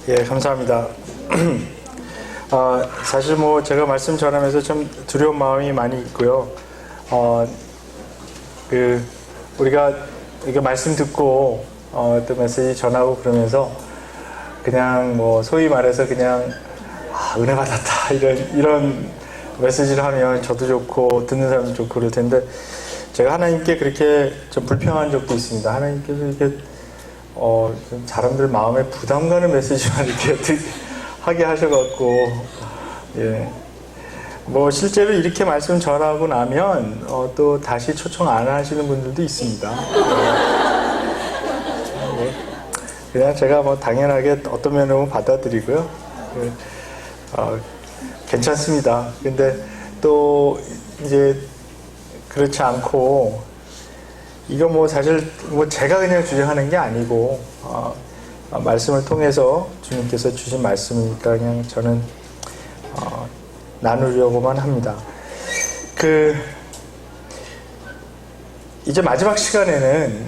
예, 감사합니다. 사실 제가 말씀 전하면서 좀 두려운 마음이 많이 있고요. 우리가 이게 말씀 듣고 어떤 메시지 전하고 그러면서 그냥 소위 말해서 그냥 은혜 받았다 이런 메시지를 하면 저도 좋고 듣는 사람도 좋고 그럴 텐데, 제가 하나님께 그렇게 좀 불평한 적도 있습니다. 하나님께서 이렇게 좀 사람들 마음에 부담 가는 메시지만 이렇게 하게 하셔갖고, 예. 실제로 이렇게 말씀 전하고 나면 또 다시 초청 안 하시는 분들도 있습니다. 예. 그냥 제가 당연하게 어떤 면으로 받아들이고요. 괜찮습니다. 근데 또 이제 그렇지 않고, 이거 사실 제가 그냥 주장하는 게 아니고 말씀을 통해서 주님께서 주신 말씀이니까 그냥 저는 나누려고만 합니다. 이제 마지막 시간에는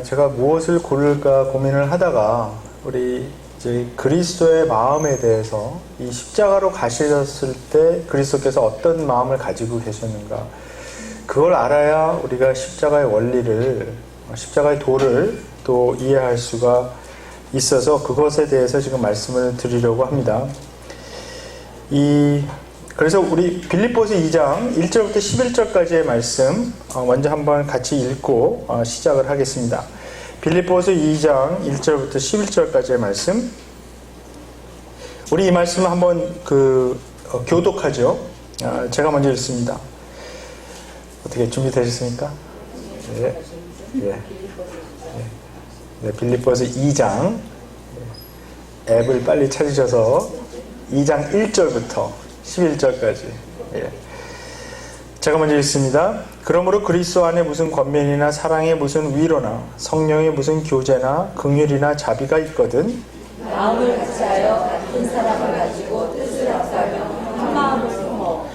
제가 무엇을 고를까 고민을 하다가 우리 이제 그리스도의 마음에 대해서, 이 십자가로 가셨을 때 그리스도께서 어떤 마음을 가지고 계셨는가, 그걸 알아야 우리가 십자가의 원리를, 십자가의 도를 또 이해할 수가 있어서 그것에 대해서 지금 말씀을 드리려고 합니다. 그래서 우리 빌립보서 2장 1절부터 11절까지의 말씀 먼저 한번 같이 읽고 시작을 하겠습니다. 빌립보서 2장 1절부터 11절까지의 말씀. 우리 이 말씀을 한번 교독하죠. 제가 먼저 읽습니다. 어떻게 준비되셨습니까? 네. 네, 빌립보서 2장. 앱을 빨리 찾으셔서 2장 1절부터 11절까지. 예. 제가 먼저 읽습니다. 그러므로 그리스도 안에 무슨 권면이나 사랑에 무슨 위로나 성령의 무슨 교제나 긍휼이나 자비가 있거든, 마음을 같이하여 같은 사랑을 가지고 뜻을 합사하며 한 마음을 품어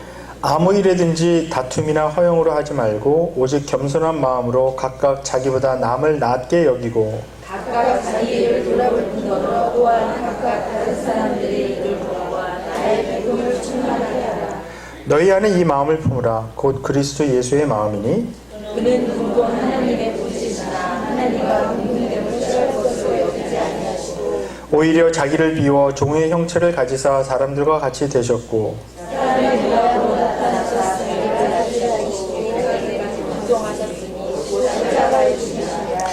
아무 일에든지 다툼이나 허용으로 하지 말고 오직 겸손한 마음으로 각각 자기보다 남을 낮게 여기고 각각 자기 일을 돌아볼 뿐더러 또한 각각 다른 사람들의 일을 보아와 나의 기쁨을 충만하게 하라. 너희 안에 이 마음을 품으라. 곧 그리스도 예수의 마음이니 그는 누구도 하나님의 본시시나 하나님과 공동됨을 취할 것으로 여기지 아니하시고 오히려 자기를 비워 종의 형체를 가지사 사람들과 같이 되셨고 사람의 모양으로 나타나사 자기를 낮추시고 자기까지 복종하셨으니 곧 십자가의 주님이라.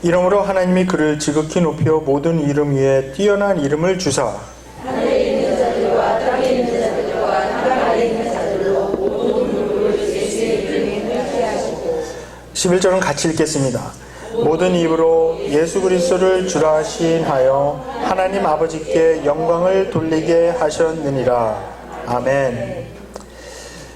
이러므로 하나님이 그를 지극히 높여 모든 이름 위에 뛰어난 이름을 주사 하늘에 있는 자들과 땅에 있는 자들과 땅 아래 있는 자들로 모든 무릎을 예수의 이름에 꿇게 하시고. 11절은 같이 읽겠습니다. 모든 입으로 예수 그리스도를 주라 시인하여 하나님 아버지께 영광을 돌리게 하셨느니라. 아멘.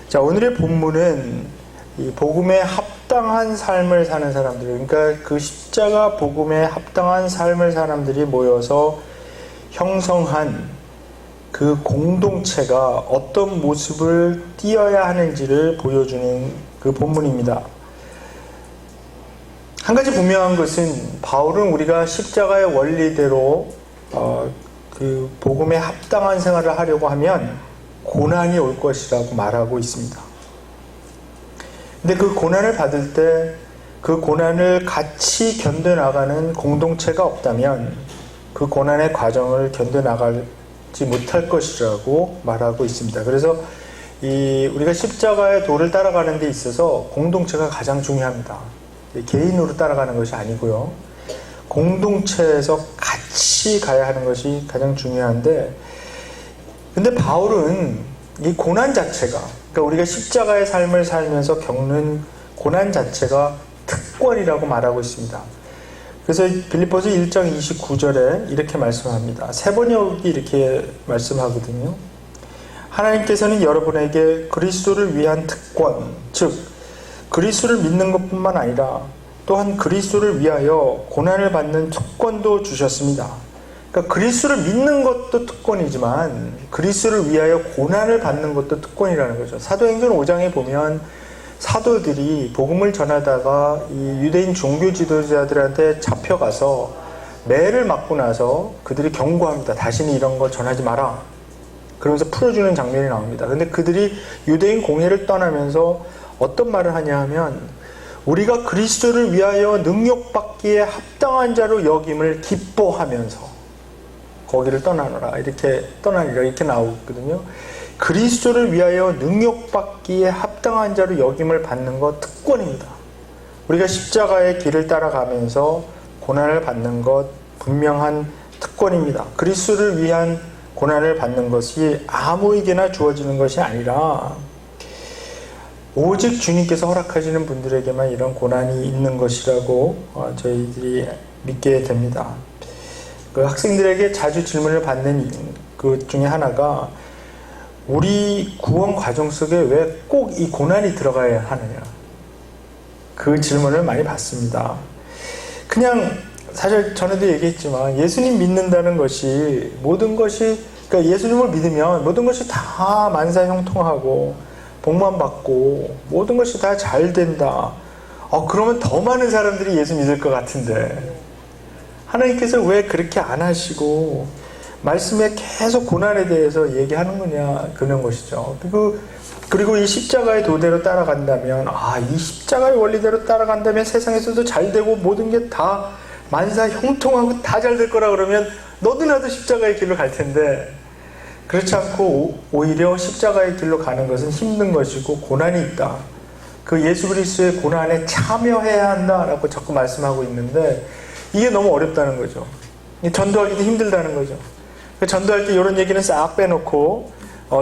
자, 오늘의 본문은 이 복음에 합당한 삶을 사는 사람들, 그러니까 그 십자가 복음에 합당한 삶을 사람들이 모여서 형성한 그 공동체가 어떤 모습을 띄어야 하는지를 보여주는 그 본문입니다. 한 가지 분명한 것은, 바울은 우리가 십자가의 원리대로 그 복음에 합당한 생활을 하려고 하면 고난이 올 것이라고 말하고 있습니다. 근데 그 고난을 받을 때 그 고난을 같이 견뎌나가는 공동체가 없다면 그 고난의 과정을 견뎌나가지 못할 것이라고 말하고 있습니다. 그래서 우리가 십자가의 도를 따라가는 데 있어서 공동체가 가장 중요합니다. 개인으로 따라가는 것이 아니고요. 공동체에서 같이 가야 하는 것이 가장 중요한데, 근데 바울은 이 고난 자체가, 그러니까 우리가 십자가의 삶을 살면서 겪는 고난 자체가 특권이라고 말하고 있습니다. 그래서 빌립보서 1장 29절에 이렇게 말씀합니다. 세 번역이 이렇게 말씀하거든요. 하나님께서는 여러분에게 그리스도를 위한 특권, 즉 그리스도를 믿는 것뿐만 아니라 또한 그리스도를 위하여 고난을 받는 특권도 주셨습니다. 그러니까 그리스도를 믿는 것도 특권이지만 그리스도를 위하여 고난을 받는 것도 특권이라는 거죠. 사도행전 5장에 보면 사도들이 복음을 전하다가 이 유대인 종교 지도자들한테 잡혀가서 매를 맞고 나서 그들이 경고합니다. 다시는 이런 거 전하지 마라. 그러면서 풀어주는 장면이 나옵니다. 근데 그들이 유대인 공회를 떠나면서 어떤 말을 하냐 하면 우리가 그리스도를 위하여 능욕받기에 합당한 자로 여김을 기뻐하면서 거기를 떠나노라. 이렇게 떠나니라. 이렇게 나오거든요. 그리스도를 위하여 능욕받기에 합당한 자로 여김을 받는 것 특권입니다. 우리가 십자가의 길을 따라가면서 고난을 받는 것 분명한 특권입니다. 그리스도를 위한 고난을 받는 것이 아무에게나 주어지는 것이 아니라 오직 주님께서 허락하시는 분들에게만 이런 고난이 있는 것이라고 저희들이 믿게 됩니다. 그 학생들에게 자주 질문을 받는 그 중에 하나가 우리 구원 과정 속에 왜 꼭 이 고난이 들어가야 하느냐, 그 질문을 많이 받습니다. 그냥 사실 전에도 얘기했지만 예수님 믿는다는 것이 모든 것이, 그러니까 예수님을 믿으면 모든 것이 다 만사형통하고 복만 받고 모든 것이 다 잘 된다. 그러면 더 많은 사람들이 예수 믿을 것 같은데 하나님께서 왜 그렇게 안 하시고 말씀에 계속 고난에 대해서 얘기하는 거냐, 그런 것이죠. 그리고 이 십자가의 도대로 따라간다면, 이 십자가의 원리대로 따라간다면 세상에서도 잘 되고 모든 게 다 만사 형통하고 다 잘 될 거라 그러면 너도 나도 십자가의 길로 갈 텐데, 그렇지 않고 오히려 십자가의 길로 가는 것은 힘든 것이고 고난이 있다. 그 예수 그리스도의 고난에 참여해야 한다라고 자꾸 말씀하고 있는데 이게 너무 어렵다는 거죠. 전도하기도 힘들다는 거죠. 전도할 때 이런 얘기는 싹 빼놓고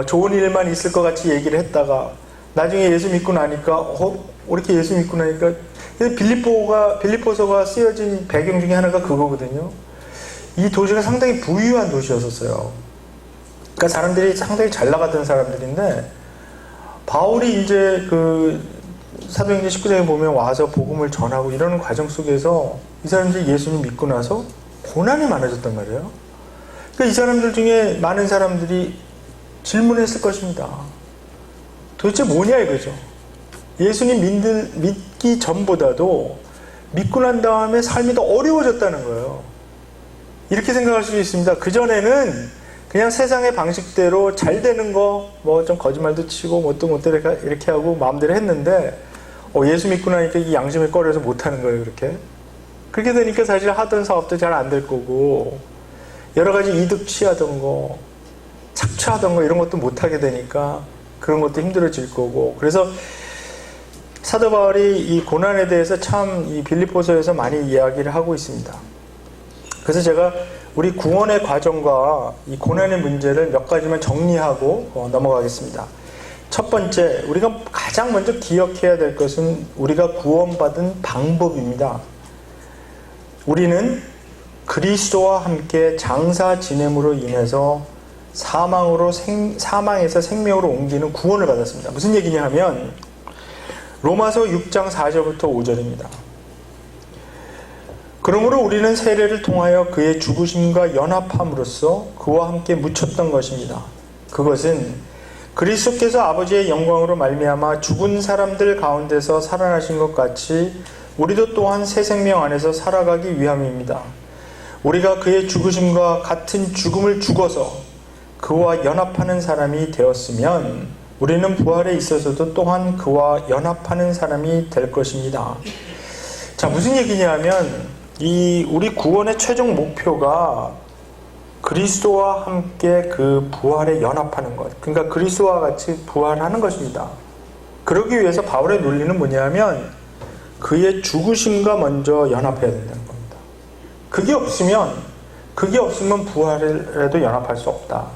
좋은 일만 있을 것 같이 얘기를 했다가 나중에 예수 믿고 나니까 이렇게 예수 믿고 나니까 빌립보서가 쓰여진 배경 중에 하나가 그거거든요. 이 도시가 상당히 부유한 도시였었어요. 그러니까 사람들이 상당히 잘 나가던 사람들인데 바울이 이제 그 사도행전 19장에 보면 와서 복음을 전하고 이러는 과정 속에서 이 사람들이 예수님 믿고 나서 고난이 많아졌단 말이에요. 그러니까 이 사람들 중에 많은 사람들이 질문했을 것입니다. 도대체 뭐냐 이거죠. 예수님 믿기 전보다도 믿고 난 다음에 삶이 더 어려워졌다는 거예요. 이렇게 생각할 수도 있습니다. 그전에는 그냥 세상의 방식대로 잘 되는 거, 뭐 좀 거짓말도 치고, 뭐 또 이렇게 하고 마음대로 했는데, 예수 믿고 나니까 이 양심에 꺼려서 못하는 거예요, 그렇게. 그렇게 되니까 사실 하던 사업도 잘 안 될 거고, 여러 가지 이득 취하던 거, 착취하던 거, 이런 것도 못하게 되니까, 그런 것도 힘들어질 거고. 그래서 사도 바울이 이 고난에 대해서 참 이 빌립보서에서 많이 이야기를 하고 있습니다. 그래서 제가 우리 구원의 과정과 이 고난의 문제를 몇 가지만 정리하고 넘어가겠습니다. 첫 번째, 우리가 가장 먼저 기억해야 될 것은 우리가 구원받은 방법입니다. 우리는 그리스도와 함께 장사 지냄으로 인해서 사망에서 생명으로 옮기는 구원을 받았습니다. 무슨 얘기냐 하면 로마서 6장 4절부터 5절입니다. 그러므로 우리는 세례를 통하여 그의 죽으심과 연합함으로써 그와 함께 묻혔던 것입니다. 그것은 그리스도께서 아버지의 영광으로 말미암아 죽은 사람들 가운데서 살아나신 것 같이 우리도 또한 새 생명 안에서 살아가기 위함입니다. 우리가 그의 죽으심과 같은 죽음을 죽어서 그와 연합하는 사람이 되었으면 우리는 부활에 있어서도 또한 그와 연합하는 사람이 될 것입니다. 자, 무슨 얘기냐면 우리 구원의 최종 목표가 그리스도와 함께 그 부활에 연합하는 것. 그러니까 그리스도와 같이 부활하는 것입니다. 그러기 위해서 바울의 논리는 뭐냐면 그의 죽으심과 먼저 연합해야 된다는 겁니다. 그게 없으면 부활에도 연합할 수 없다.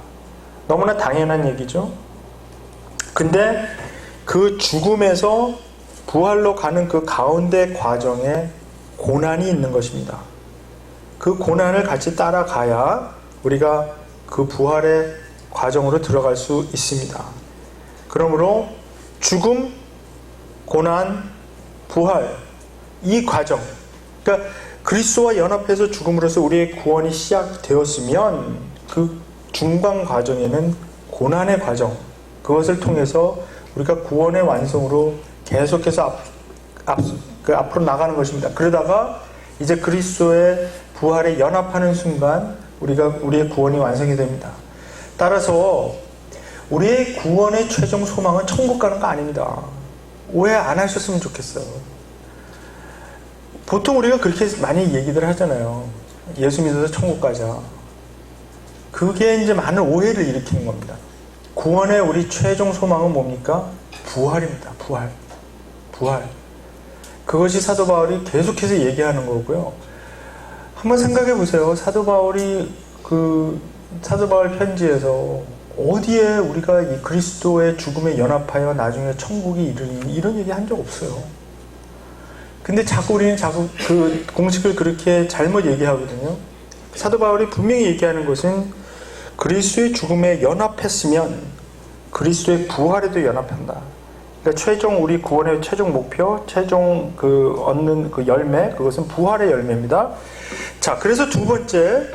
너무나 당연한 얘기죠. 근데 그 죽음에서 부활로 가는 그 가운데 과정에 고난이 있는 것입니다. 그 고난을 같이 따라가야 우리가 그 부활의 과정으로 들어갈 수 있습니다. 그러므로 죽음, 고난, 부활, 이 과정, 그러니까 그리스도와 연합해서 죽음으로써 우리의 구원이 시작되었으면 그 중간 과정에는 고난의 과정, 그것을 통해서 우리가 구원의 완성으로 계속해서 앞으로 나가는 것입니다. 그러다가 이제 그리스도의 부활에 연합하는 순간 우리의 구원이 완성이 됩니다. 따라서 우리의 구원의 최종 소망은 천국 가는 거 아닙니다. 오해 안 하셨으면 좋겠어요. 보통 우리가 그렇게 많이 얘기들 하잖아요. 예수 믿어서 천국 가자. 그게 이제 많은 오해를 일으키는 겁니다. 구원의 우리 최종 소망은 뭡니까? 부활입니다. 부활. 그것이 사도 바울이 계속해서 얘기하는 거고요. 한번 생각해 보세요. 사도 바울 편지에서 어디에 우리가 이 그리스도의 죽음에 연합하여 나중에 천국이 이르니 이런 얘기 한 적 없어요. 근데 우리는 그 공식을 그렇게 잘못 얘기하거든요. 사도 바울이 분명히 얘기하는 것은 그리스도의 죽음에 연합했으면 그리스도의 부활에도 연합한다. 그러니까 최종 우리 구원의 최종 목표, 최종 얻는 그 열매, 그것은 부활의 열매입니다. 자, 그래서 두 번째,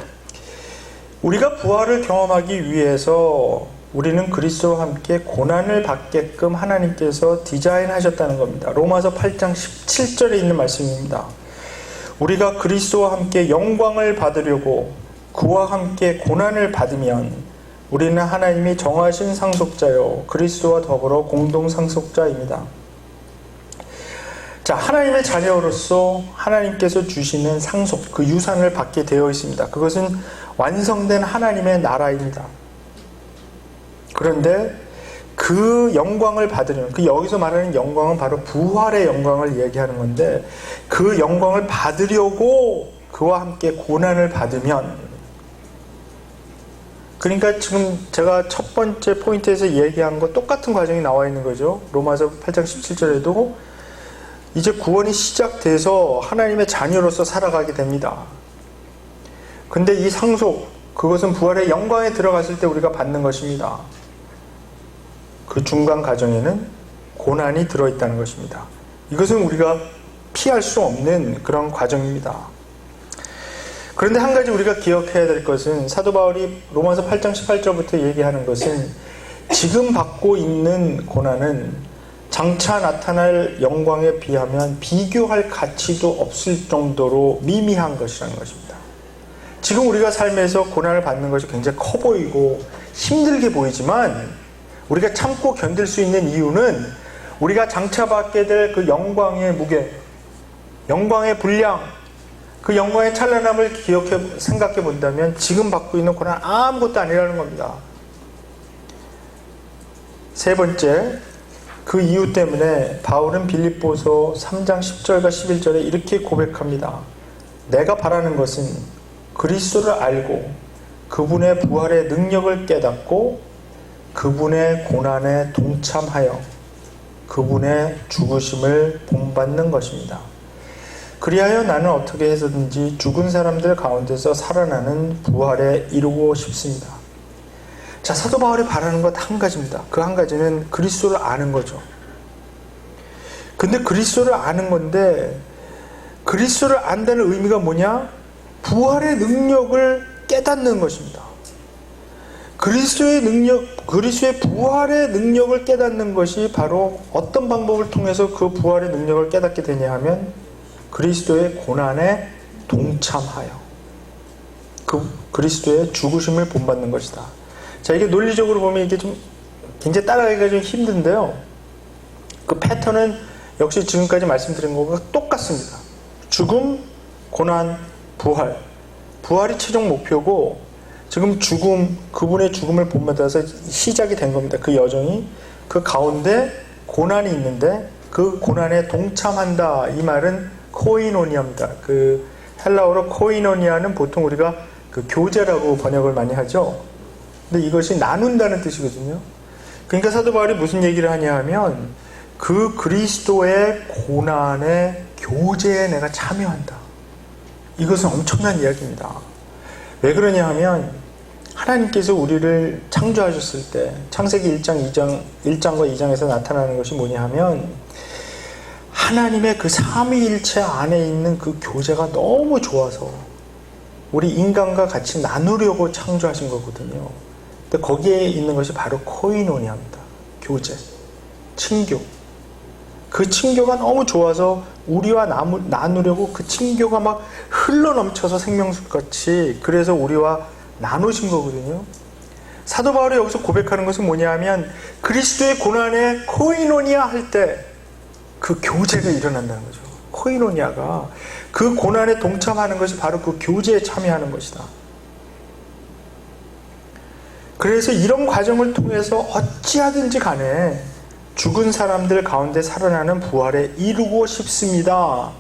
우리가 부활을 경험하기 위해서 우리는 그리스도와 함께 고난을 받게끔 하나님께서 디자인하셨다는 겁니다. 로마서 8장 17절에 있는 말씀입니다. 우리가 그리스도와 함께 영광을 받으려고 그와 함께 고난을 받으면 우리는 하나님이 정하신 상속자요 그리스도와 더불어 공동 상속자입니다. 자, 하나님의 자녀로서 하나님께서 주시는 상속, 그 유산을 받게 되어 있습니다. 그것은 완성된 하나님의 나라입니다. 그런데 그 영광을 받으려면, 여기서 말하는 영광은 바로 부활의 영광을 얘기하는 건데, 그 영광을 받으려고 그와 함께 고난을 받으면, 그러니까 지금 제가 첫 번째 포인트에서 얘기한 거 똑같은 과정이 나와 있는 거죠. 로마서 8장 17절에도 이제 구원이 시작돼서 하나님의 자녀로서 살아가게 됩니다. 근데 이 상속, 그것은 부활의 영광에 들어갔을 때 우리가 받는 것입니다. 그 중간 과정에는 고난이 들어있다는 것입니다. 이것은 우리가 피할 수 없는 그런 과정입니다. 그런데 한 가지 우리가 기억해야 될 것은, 사도 바울이 로마서 8장 18절부터 얘기하는 것은 지금 받고 있는 고난은 장차 나타날 영광에 비하면 비교할 가치도 없을 정도로 미미한 것이라는 것입니다. 지금 우리가 삶에서 고난을 받는 것이 굉장히 커 보이고 힘들게 보이지만, 우리가 참고 견딜 수 있는 이유는 우리가 장차 받게 될 그 영광의 무게, 영광의 분량, 그 영광의 찬란함을 생각해 본다면 지금 받고 있는 고난 아무것도 아니라는 겁니다. 세 번째, 그 이유 때문에 바울은 빌립보서 3장 10절과 11절에 이렇게 고백합니다. 내가 바라는 것은 그리스도를 알고 그분의 부활의 능력을 깨닫고 그분의 고난에 동참하여 그분의 죽으심을 본받는 것입니다. 그리하여 나는 어떻게 해서든지 죽은 사람들 가운데서 살아나는 부활에 이루고 싶습니다. 자, 사도 바울이 바라는 것 한 가지입니다. 그 한 가지는 그리스도를 아는 거죠. 근데 그리스도를 아는 건데, 그리스도를 안다는 의미가 뭐냐? 부활의 능력을 깨닫는 것입니다. 그리스도의 부활의 능력을 깨닫는 것이 바로 어떤 방법을 통해서 그 부활의 능력을 깨닫게 되냐 하면 그리스도의 고난에 동참하여 그리스도의 죽으심을 본받는 것이다. 자, 이게 논리적으로 보면 이게 좀 굉장히 따라가기가 좀 힘든데요. 그 패턴은 역시 지금까지 말씀드린 것과 똑같습니다. 죽음, 고난, 부활. 부활이 최종 목표고, 지금 그분의 죽음을 본받아서 시작이 된 겁니다. 그 여정이. 그 가운데 고난이 있는데 그 고난에 동참한다. 이 말은 코이노니아입니다. 그 헬라어로 코이노니아는 보통 우리가 그 교제라고 번역을 많이 하죠. 근데 이것이 나눈다는 뜻이거든요. 그러니까 사도 바울이 무슨 얘기를 하냐 하면 그 그리스도의 고난의 교제에 내가 참여한다. 이것은 엄청난 이야기입니다. 왜 그러냐 하면 하나님께서 우리를 창조하셨을 때 창세기 1장과 2장에서 나타나는 것이 뭐냐 하면 하나님의 그 삼위일체 안에 있는 그 교제가 너무 좋아서 우리 인간과 같이 나누려고 창조하신 거거든요. 근데 거기에 있는 것이 바로 코이노니아입니다. 교제, 친교. 그 친교가 너무 좋아서 우리와 나누려고 그 친교가 막 흘러넘쳐서 생명수같이 그래서 우리와 나누신 거거든요. 사도 바울이 여기서 고백하는 것은 뭐냐면 그리스도의 고난에 코이노니아 할 때 그 교제가 일어난다는 거죠. 코이노니아가 그 고난에 동참하는 것이 바로 그 교제에 참여하는 것이다. 그래서 이런 과정을 통해서 어찌하든지 간에 죽은 사람들 가운데 살아나는 부활에 이루고 싶습니다.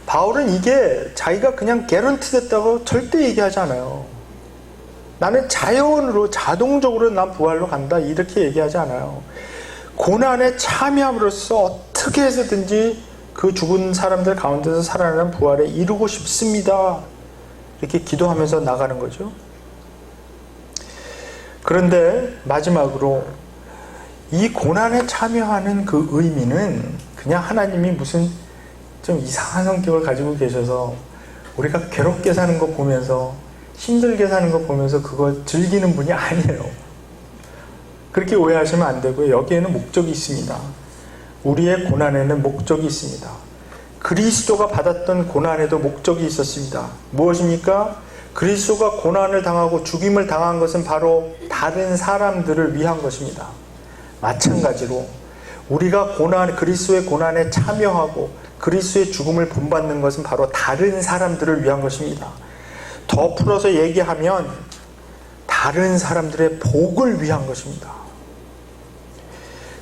바울은 이게 자기가 그냥 개런티 됐다고 절대 얘기하지 않아요. 나는 자연으로 자동적으로 난 부활로 간다 이렇게 얘기하지 않아요. 고난에 참여함으로써 어떻게 해서든지 그 죽은 사람들 가운데서 살아나는 부활에 이루고 싶습니다. 이렇게 기도하면서 나가는 거죠. 그런데 마지막으로 이 고난에 참여하는 그 의미는 그냥 하나님이 무슨 좀 이상한 성격을 가지고 계셔서 우리가 괴롭게 사는 거 보면서 힘들게 사는 거 보면서 그거 즐기는 분이 아니에요. 그렇게 오해하시면 안 되고요. 여기에는 목적이 있습니다. 우리의 고난에는 목적이 있습니다. 그리스도가 받았던 고난에도 목적이 있었습니다. 무엇입니까? 그리스도가 고난을 당하고 죽임을 당한 것은 바로 다른 사람들을 위한 것입니다. 마찬가지로 우리가 그리스도의 고난에 참여하고 그리스도의 죽음을 본받는 것은 바로 다른 사람들을 위한 것입니다. 더 풀어서 얘기하면 다른 사람들의 복을 위한 것입니다.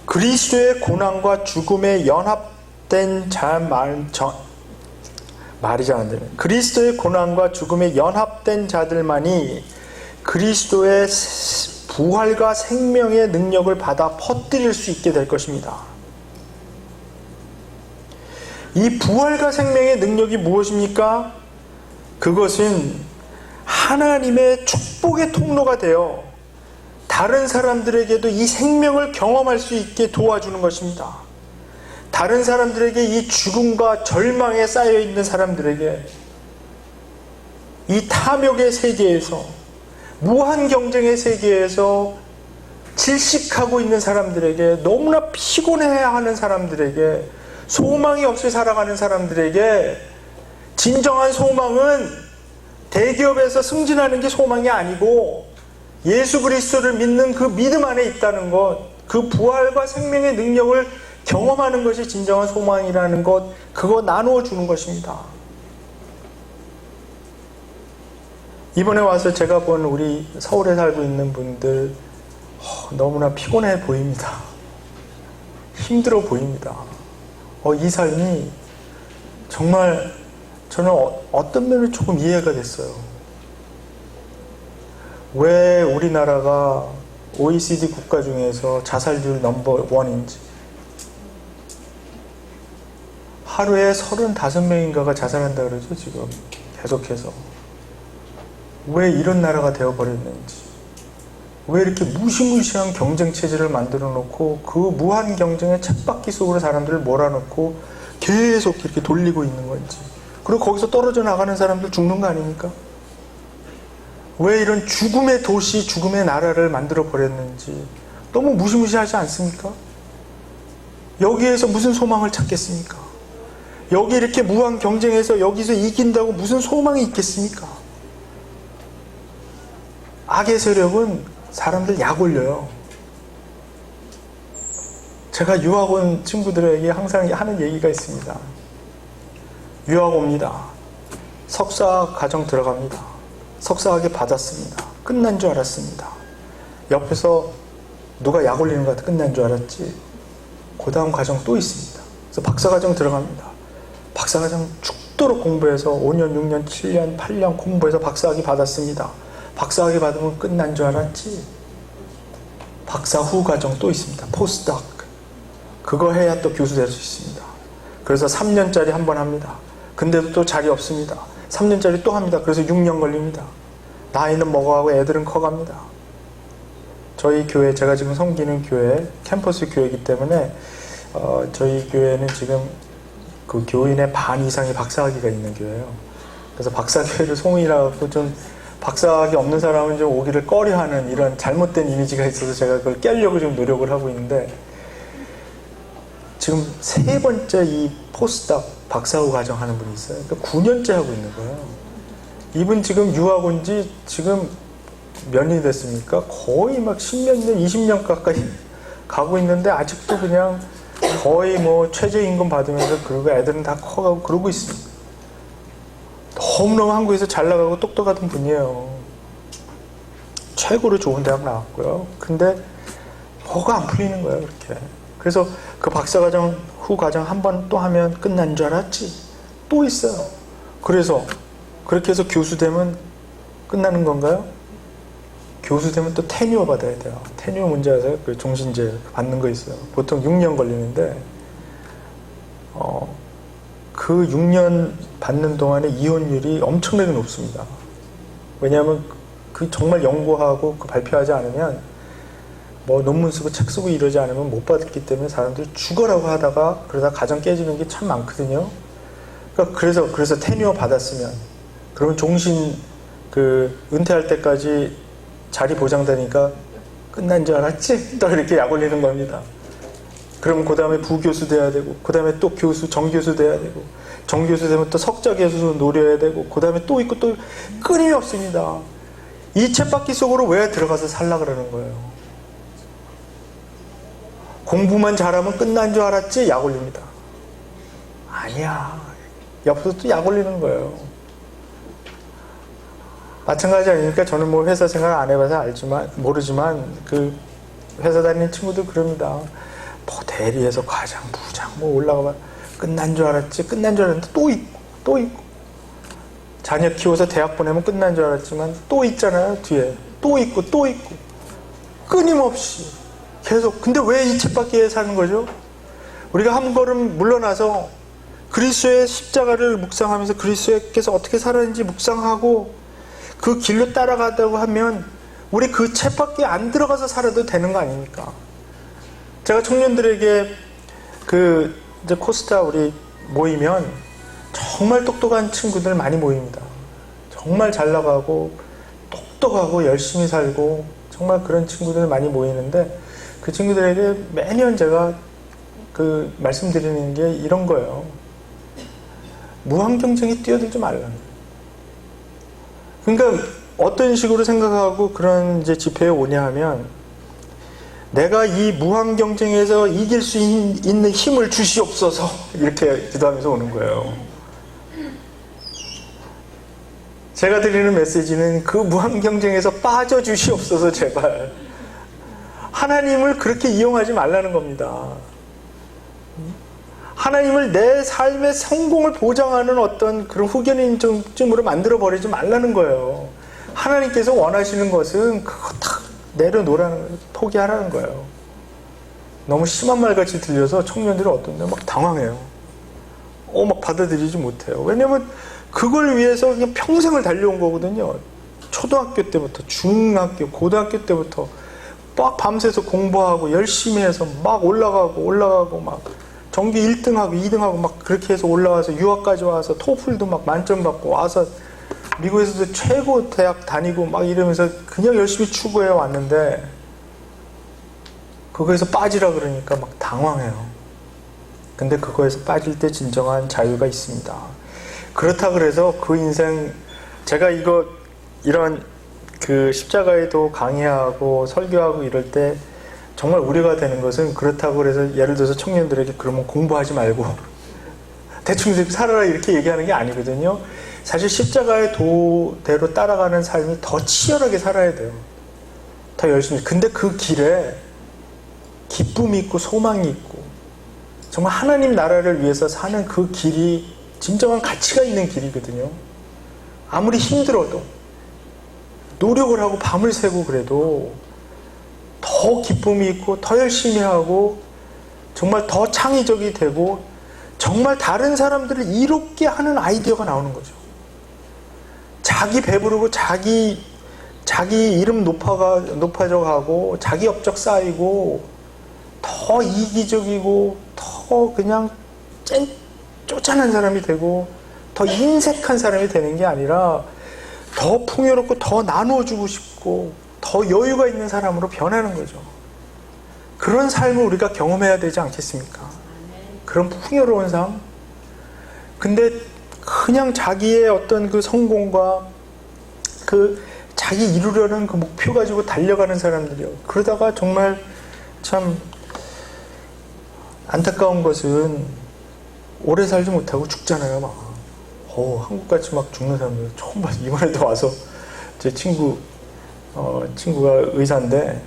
그리스도의 고난과 죽음에 연합된 말이 잘 안 되네. 그리스도의 고난과 죽음에 연합된 자들만이 그리스도의 부활과 생명의 능력을 받아 퍼뜨릴 수 있게 될 것입니다. 이 부활과 생명의 능력이 무엇입니까? 그것은 하나님의 축복의 통로가 되어 다른 사람들에게도 이 생명을 경험할 수 있게 도와주는 것입니다. 다른 사람들에게 이 죽음과 절망에 쌓여있는 사람들에게 이 탐욕의 세계에서 무한 경쟁의 세계에서 질식하고 있는 사람들에게 너무나 피곤해하는 사람들에게 소망이 없이 살아가는 사람들에게 진정한 소망은 대기업에서 승진하는 게 소망이 아니고 예수 그리스도를 믿는 그 믿음 안에 있다는 것, 그 부활과 생명의 능력을 경험하는 것이 진정한 소망이라는 것, 그거 나누어 주는 것입니다. 이번에 와서 제가 본 우리 서울에 살고 있는 분들 너무나 피곤해 보입니다. 힘들어 보입니다. 이 삶이 정말 저는 어떤 면을 조금 이해가 됐어요. 왜 우리나라가 OECD 국가 중에서 자살률 넘버 원인지. 하루에 35명인가가 자살한다 그러죠, 지금. 계속해서. 왜 이런 나라가 되어버렸는지. 왜 이렇게 무시무시한 경쟁체제를 만들어 놓고 그 무한 경쟁의 쳇바퀴 속으로 사람들을 몰아넣고 계속 이렇게 돌리고 있는 건지. 그리고 거기서 떨어져 나가는 사람들 죽는 거 아닙니까? 왜 이런 죽음의 도시, 죽음의 나라를 만들어 버렸는지 너무 무시무시하지 않습니까? 여기에서 무슨 소망을 찾겠습니까? 여기 이렇게 무한 경쟁에서 여기서 이긴다고 무슨 소망이 있겠습니까? 악의 세력은 사람들 약 올려요. 제가 유학 온 친구들에게 항상 하는 얘기가 있습니다. 유학 옵니다. 석사 과정 들어갑니다. 석사학위 받았습니다. 끝난 줄 알았습니다. 옆에서 누가 약 올리는 것 같아 끝난 줄 알았지. 그 다음 과정 또 있습니다. 그래서 박사과정 들어갑니다. 박사과정 죽도록 공부해서 5년, 6년, 7년, 8년 공부해서 박사학위 받았습니다. 박사학위 받으면 끝난 줄 알았지. 박사 후 과정 또 있습니다. 포스닥. 그거 해야 또 교수 될 수 있습니다. 그래서 3년짜리 한 번 합니다. 근데도 또 자리 없습니다. 3년짜리 또 합니다. 그래서 6년 걸립니다. 나이는 먹어가고 애들은 커갑니다. 저희 교회, 제가 지금 섬기는 교회, 캠퍼스 교회이기 때문에 저희 교회는 지금 그 교인의 반 이상이 박사학위가 있는 교회예요. 그래서 박사교회를 송이라고 좀 박사학위 없는 사람은 좀 오기를 꺼려하는 이런 잘못된 이미지가 있어서 제가 그걸 깨려고 좀 노력을 하고 있는데 지금 3번째 이 포스닥 박사후 과정 하는 분이 있어요. 그러니까 9년째 하고 있는 거예요. 이분 지금 유학 온 지 지금 몇 년이 됐습니까? 거의 막 10몇 년, 20년 가까이 가고 있는데 아직도 그냥 거의 뭐 최저임금 받으면서 그러고 애들은 다 커가고 그러고 있습니다. 너무너무 한국에서 잘 나가고 똑똑하던 분이에요. 최고로 좋은 대학 나왔고요. 근데 뭐가 안 풀리는 거예요, 그렇게. 그래서 그 박사과정, 후과정 한 번 또 하면 끝난 줄 알았지? 또 있어요. 그래서 그렇게 해서 교수 되면 끝나는 건가요? 교수 되면 또 테뉴어 받아야 돼요. 테뉴어 문제 아세요? 그 종신제 받는 거 있어요. 보통 6년 걸리는데 그 6년 받는 동안에 이혼율이 엄청나게 높습니다. 왜냐하면 그 정말 연구하고 그 발표하지 않으면 뭐 논문 쓰고 책 쓰고 이러지 않으면 못 받기 때문에 사람들이 죽어라고 하다가 그러다 가정 깨지는 게 참 많거든요. 그러니까 그래서 테뉴어 받았으면 그러면 종신 그 은퇴할 때까지 자리 보장되니까 끝난 줄 알았지? 또 이렇게 약 올리는 겁니다. 그러면 그 다음에 부교수 돼야 되고, 그 다음에 또 교수, 정교수 돼야 되고, 정교수 되면 또 석자 교수 노려야 되고, 그 다음에 또 있고 또 끊임없습니다. 이 쳇바퀴 속으로 왜 들어가서 살라 그러는 거예요? 공부만 잘하면 끝난 줄 알았지? 약 올립니다. 아니야. 옆에서 또 약 올리는 거예요. 마찬가지 아닙니까? 저는 뭐 회사 생활 안 해봐서 모르지만 그 회사 다니는 친구들 그럽니다. 뭐 대리에서 과장, 부장 뭐 올라가면 끝난 줄 알았지? 끝난 줄 알았는데 또 있고 자녀 키워서 대학 보내면 끝난 줄 알았지만 또 있잖아요. 뒤에 또 있고 끊임없이 계속. 근데 왜 이 쳇바퀴에 사는 거죠? 우리가 한 걸음 물러나서 그리스도의 십자가를 묵상하면서 그리스도께서 어떻게 살았는지 묵상하고 그 길로 따라가다고 하면 우리 그 쳇바퀴에 안 들어가서 살아도 되는 거 아닙니까? 제가 청년들에게 그 이제 코스타 우리 모이면 정말 똑똑한 친구들 많이 모입니다. 정말 잘 나가고 똑똑하고 열심히 살고 정말 그런 친구들 많이 모이는데 그 친구들에게 매년 제가 그 말씀드리는 게 이런 거예요. 무한 경쟁에 뛰어들지 말라는 거예요. 그러니까 어떤 식으로 생각하고 그런 이제 집회에 오냐 하면 내가 이 무한 경쟁에서 이길 수 있는 힘을 주시옵소서 이렇게 기도하면서 오는 거예요. 제가 드리는 메시지는 그 무한 경쟁에서 빠져 주시옵소서 제발. 하나님을 그렇게 이용하지 말라는 겁니다. 하나님을 내 삶의 성공을 보장하는 어떤 그런 후견인증으로 만들어버리지 말라는 거예요. 하나님께서 원하시는 것은 그거 다 내려놓으라는 거예요. 포기하라는 거예요. 너무 심한 말같이 들려서 청년들이 어떤데 막 당황해요. 막 받아들이지 못해요. 왜냐면 그걸 위해서 그냥 평생을 달려온 거거든요. 초등학교 때부터 중학교, 고등학교 때부터 막 밤새서 공부하고 열심히 해서 막 올라가고 막 전교 1등하고 2등하고 막 그렇게 해서 올라와서 유학까지 와서 토플도 막 만점 받고 와서 미국에서도 최고 대학 다니고 막 이러면서 그냥 열심히 추구해 왔는데 그거에서 빠지라 그러니까 막 당황해요. 근데 그거에서 빠질 때 진정한 자유가 있습니다. 그렇다 그래서 그 인생 제가 이런 그 십자가에도 강의하고 설교하고 이럴 때 정말 우려가 되는 것은 그렇다고 그래서 예를 들어서 청년들에게 그러면 공부하지 말고 대충 살아라 이렇게 얘기하는 게 아니거든요. 사실 십자가의 도대로 따라가는 삶이 더 치열하게 살아야 돼요. 더 열심히. 근데 그 길에 기쁨이 있고 소망이 있고 정말 하나님 나라를 위해서 사는 그 길이 진정한 가치가 있는 길이거든요. 아무리 힘들어도 노력을 하고 밤을 새고 그래도 더 기쁨이 있고 더 열심히 하고 정말 더 창의적이 되고 정말 다른 사람들을 이롭게 하는 아이디어가 나오는 거죠. 자기 배부르고 자기 이름 높아져 가고 자기 업적 쌓이고 더 이기적이고 더 그냥 쪼잔한 사람이 되고 더 인색한 사람이 되는 게 아니라 더 풍요롭고 더 나눠주고 싶고 더 여유가 있는 사람으로 변하는 거죠. 그런 삶을 우리가 경험해야 되지 않겠습니까? 그런 풍요로운 삶. 근데 그냥 자기의 어떤 그 성공과 그 자기 이루려는 그 목표 가지고 달려가는 사람들이요. 그러다가 정말 참 안타까운 것은 오래 살지 못하고 죽잖아요, 막. 한국같이 막 죽는 사람들 처음 봤어요. 이번에도 와서 제 친구가 의사인데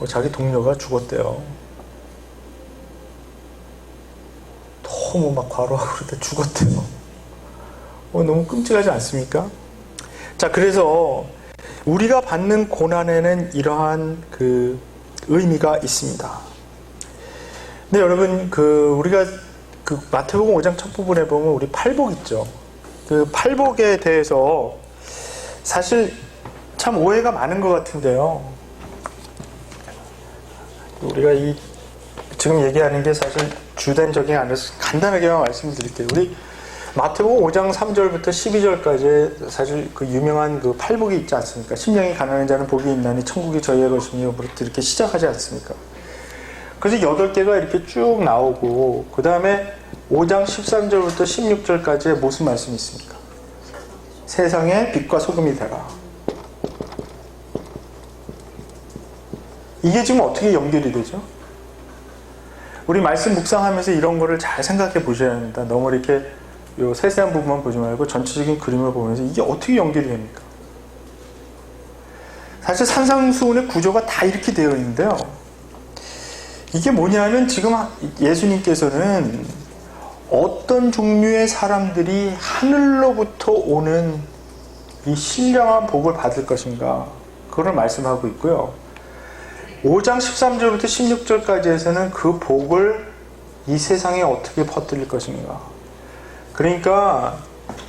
자기 동료가 죽었대요. 너무 막 과로하고 그러다 죽었대요. 너무 끔찍하지 않습니까? 자, 그래서 우리가 받는 고난에는 이러한 그 의미가 있습니다. 근데 여러분, 우리가 마태복음 5장 첫 부분에 보면 우리 팔복 있죠. 그 팔복에 대해서 사실 참 오해가 많은 것 같은데요. 우리가 지금 얘기하는 게 사실 주된 적이 아니라서 간단하게만 말씀드릴게요. 우리 마태복음 5장 3절부터 12절까지 사실 그 유명한 그 팔복이 있지 않습니까? 심령이 가난한 자는 복이 있나니 천국이 저희의 것이며 그렇게 이렇게 시작하지 않습니까? 그래서 8개가 이렇게 쭉 나오고 그 다음에 5장 13절부터 16절까지의 무슨 말씀이 있습니까? 세상의 빛과 소금이 되라. 이게 지금 어떻게 연결이 되죠? 우리 말씀 묵상하면서 이런 거를 잘 생각해 보셔야 합니다. 너무 이렇게 요 세세한 부분만 보지 말고 전체적인 그림을 보면서 이게 어떻게 연결이 됩니까? 사실 산상수훈의 구조가 다 이렇게 되어 있는데요. 이게 뭐냐면 지금 예수님께서는 어떤 종류의 사람들이 하늘로부터 오는 이 신령한 복을 받을 것인가, 그걸 말씀하고 있고요. 5장 13절부터 16절까지에서는 그 복을 이 세상에 어떻게 퍼뜨릴 것인가. 그러니까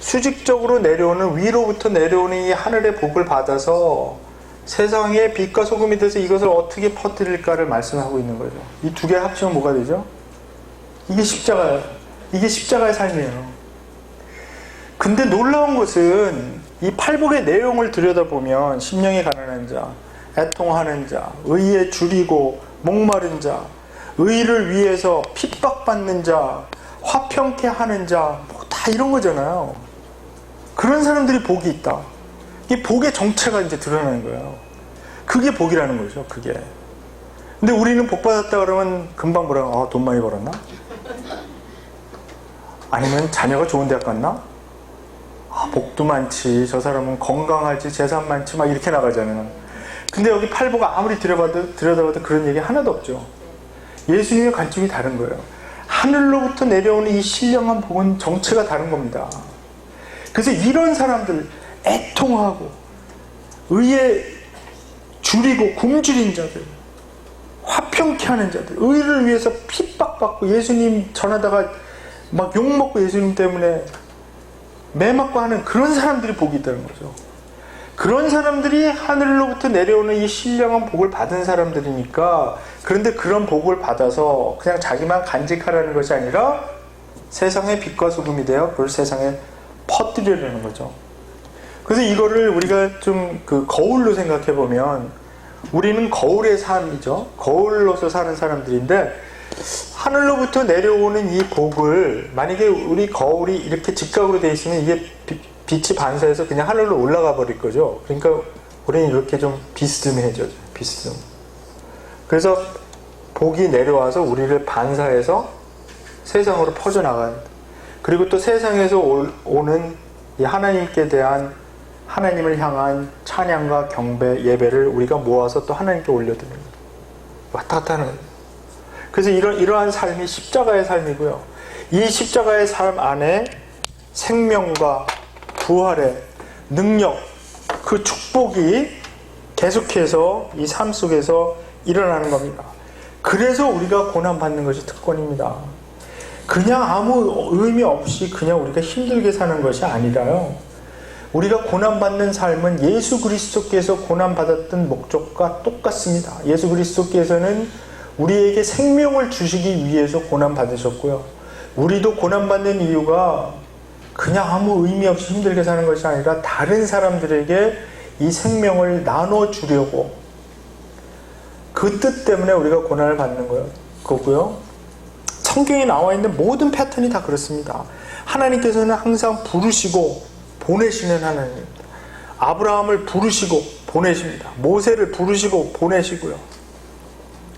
수직적으로 내려오는, 위로부터 내려오는 이 하늘의 복을 받아서 세상의 빛과 소금이 돼서 이것을 어떻게 퍼뜨릴까를 말씀하고 있는 거죠. 이 두 개 합치면 뭐가 되죠? 이게 십자가예요. 이게 십자가의 삶이에요. 근데 놀라운 것은 이 팔복의 내용을 들여다보면 심령이 가난한 자, 애통하는 자, 의에 줄이고 목마른 자, 의를 위해서 핍박받는 자, 화평케 하는 자, 뭐 다 이런 거잖아요. 그런 사람들이 복이 있다. 이 복의 정체가 이제 드러나는 거예요. 그게 복이라는 거죠, 그게. 근데 우리는 복 받았다 그러면 금방 뭐라고, 돈 많이 벌었나? 아니면 자녀가 좋은 대학 갔나? 복도 많지, 저 사람은 건강하지, 재산 많지, 막 이렇게 나가잖아요. 근데 여기 팔복 아무리 들여다봐도 그런 얘기 하나도 없죠. 예수님의 관점이 다른 거예요. 하늘로부터 내려오는 이 신령한 복은 정체가 다른 겁니다. 그래서 이런 사람들, 애통하고 의에 줄이고 굶주린 자들, 화평케 하는 자들, 의를 위해서 핍박받고 예수님 전하다가 막 욕먹고 예수님 때문에 매맞고 하는 그런 사람들이 복이 있다는 거죠. 그런 사람들이 하늘로부터 내려오는 이 신령한 복을 받은 사람들이니까, 그런데 그런 복을 받아서 그냥 자기만 간직하라는 것이 아니라 세상의 빛과 소금이 되어 그걸 세상에 퍼뜨리려는 거죠. 그래서 이거를 우리가 좀 거울로 생각해 보면, 우리는 거울의 삶이죠. 거울로서 사는 사람들인데, 하늘로부터 내려오는 이 복을, 만약에 우리 거울이 이렇게 직각으로 되어 있으면 이게 빛이 반사해서 그냥 하늘로 올라가 버릴 거죠. 그러니까 우리는 이렇게 좀 비스듬해져요. 비스듬. 그래서 복이 내려와서 우리를 반사해서 세상으로 퍼져나가요. 그리고 또 세상에서 오는 이 하나님께 대한, 하나님을 향한 찬양과 경배, 예배를 우리가 모아서 또 하나님께 올려드립니다. 왔다 갔다 하는 거예요. 그래서 이러한 삶이 십자가의 삶이고요. 이 십자가의 삶 안에 생명과 부활의 능력, 그 축복이 계속해서 이 삶 속에서 일어나는 겁니다. 그래서 우리가 고난받는 것이 특권입니다. 그냥 아무 의미 없이 그냥 우리가 힘들게 사는 것이 아니라요. 우리가 고난받는 삶은 예수 그리스도께서 고난받았던 목적과 똑같습니다. 예수 그리스도께서는 우리에게 생명을 주시기 위해서 고난받으셨고요. 우리도 고난받는 이유가 그냥 아무 의미 없이 힘들게 사는 것이 아니라 다른 사람들에게 이 생명을 나눠주려고, 그 뜻 때문에 우리가 고난을 받는 거고요. 성경에 나와 있는 모든 패턴이 다 그렇습니다. 하나님께서는 항상 부르시고 보내시는 하나님. 아브라함을 부르시고 보내십니다. 모세를 부르시고 보내시고요.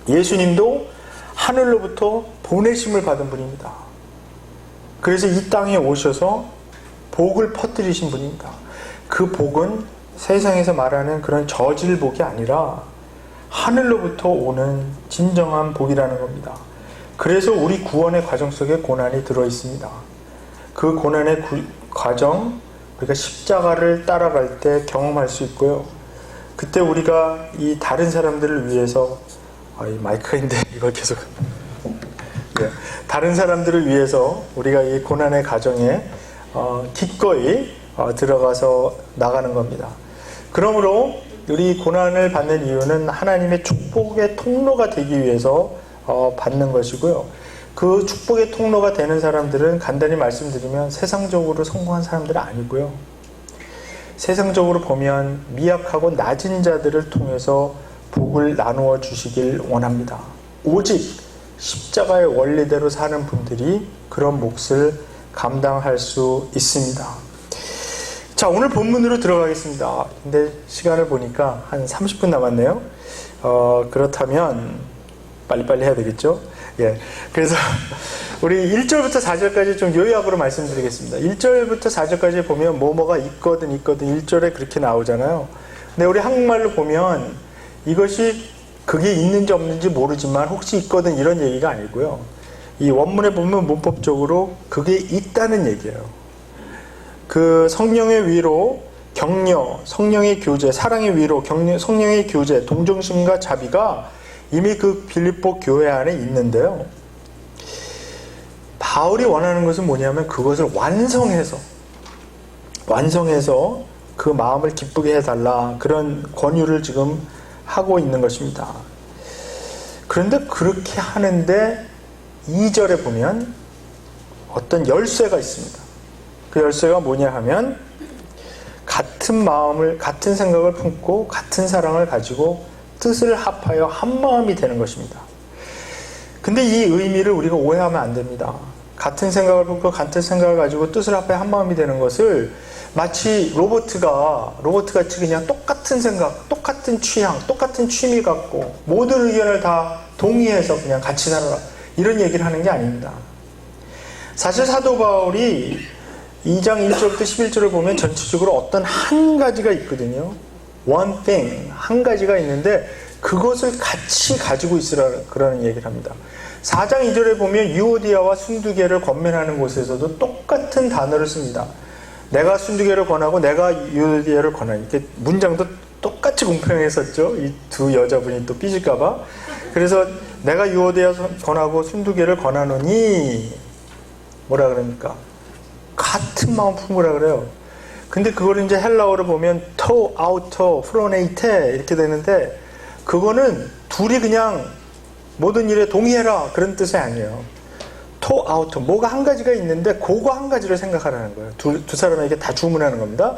예수님도 하늘로부터 보내심을 받은 분입니다. 그래서 이 땅에 오셔서 복을 퍼뜨리신 분입니다. 그 복은 세상에서 말하는 그런 저질복이 아니라 하늘로부터 오는 진정한 복이라는 겁니다. 그래서 우리 구원의 과정 속에 고난이 들어있습니다. 그 고난의 과정, 우리가 십자가를 따라갈 때 경험할 수 있고요. 그때 우리가 이 다른 사람들을 위해서, 이 마이크가 있는데 이걸 계속 네, 다른 사람들을 위해서 우리가 이 고난의 과정에 기꺼이 들어가서 나가는 겁니다. 그러므로 우리 고난을 받는 이유는 하나님의 축복의 통로가 되기 위해서 받는 것이고요. 그 축복의 통로가 되는 사람들은 간단히 말씀드리면 세상적으로 성공한 사람들은 아니고요. 세상적으로 보면 미약하고 낮은 자들을 통해서 복을 나누어 주시길 원합니다. 오직 십자가의 원리대로 사는 분들이 그런 몫을 감당할 수 있습니다. 자, 오늘 본문으로 들어가겠습니다. 근데 시간을 보니까 한 30분 남았네요. 그렇다면 빨리빨리 해야 되겠죠? 예. 그래서 우리 1절부터 4절까지 좀 요약으로 말씀드리겠습니다. 1절부터 4절까지 보면 뭐뭐가 있거든 1절에 그렇게 나오잖아요. 근데 우리 한국말로 보면 이것이 그게 있는지 없는지 모르지만 혹시 있거든 이런 얘기가 아니고요. 이 원문에 보면 문법적으로 그게 있다는 얘기예요. 그 성령의 위로, 격려, 성령의 교제, 사랑의 위로, 격려, 성령의 교제, 동정심과 자비가 이미 그 빌립보 교회 안에 있는데요. 바울이 원하는 것은 뭐냐면 그것을 완성해서 그 마음을 기쁘게 해달라, 그런 권유를 지금 하고 있는 것입니다. 그런데 그렇게 하는데 2절에 보면 어떤 열쇠가 있습니다. 그 열쇠가 뭐냐 하면 같은 마음을, 같은 생각을 품고 같은 사랑을 가지고 뜻을 합하여 한 마음이 되는 것입니다. 근데 이 의미를 우리가 오해하면 안 됩니다. 같은 생각을 품고 같은 생각을 가지고 뜻을 합하여 한 마음이 되는 것을 마치 로봇같이 그냥 똑같은 생각, 똑같은 취향, 똑같은 취미 갖고 모든 의견을 다 동의해서 그냥 같이 살아라, 이런 얘기를 하는 게 아닙니다. 사실 사도 바울이 2장 1절부터 11절을 보면 전체적으로 어떤 한 가지가 있거든요. One thing, 한 가지가 있는데 그것을 같이 가지고 있으라, 그러는 얘기를 합니다. 4장 2절에 보면 유오디아와 순두개를 권면하는 곳에서도 똑같은 단어를 씁니다. 내가 순두개를 권하고 내가 유오디아를 권하니, 이렇게 문장도 똑같이 공평했었죠. 이 두 여자분이 또 삐질까봐. 그래서 내가 유오디아 권하고 순두개를 권하노니 뭐라 그럽니까? 같은 마음 품으라 그래요. 근데 그걸 이제 헬라어로 보면 토, 아우터, 프로네이테 이렇게 되는데 그거는 둘이 그냥 모든 일에 동의해라 그런 뜻이 아니에요. 토, 아우터, 뭐가 한 가지가 있는데 그거 한 가지를 생각하라는 거예요. 두 사람에게 다 주문하는 겁니다.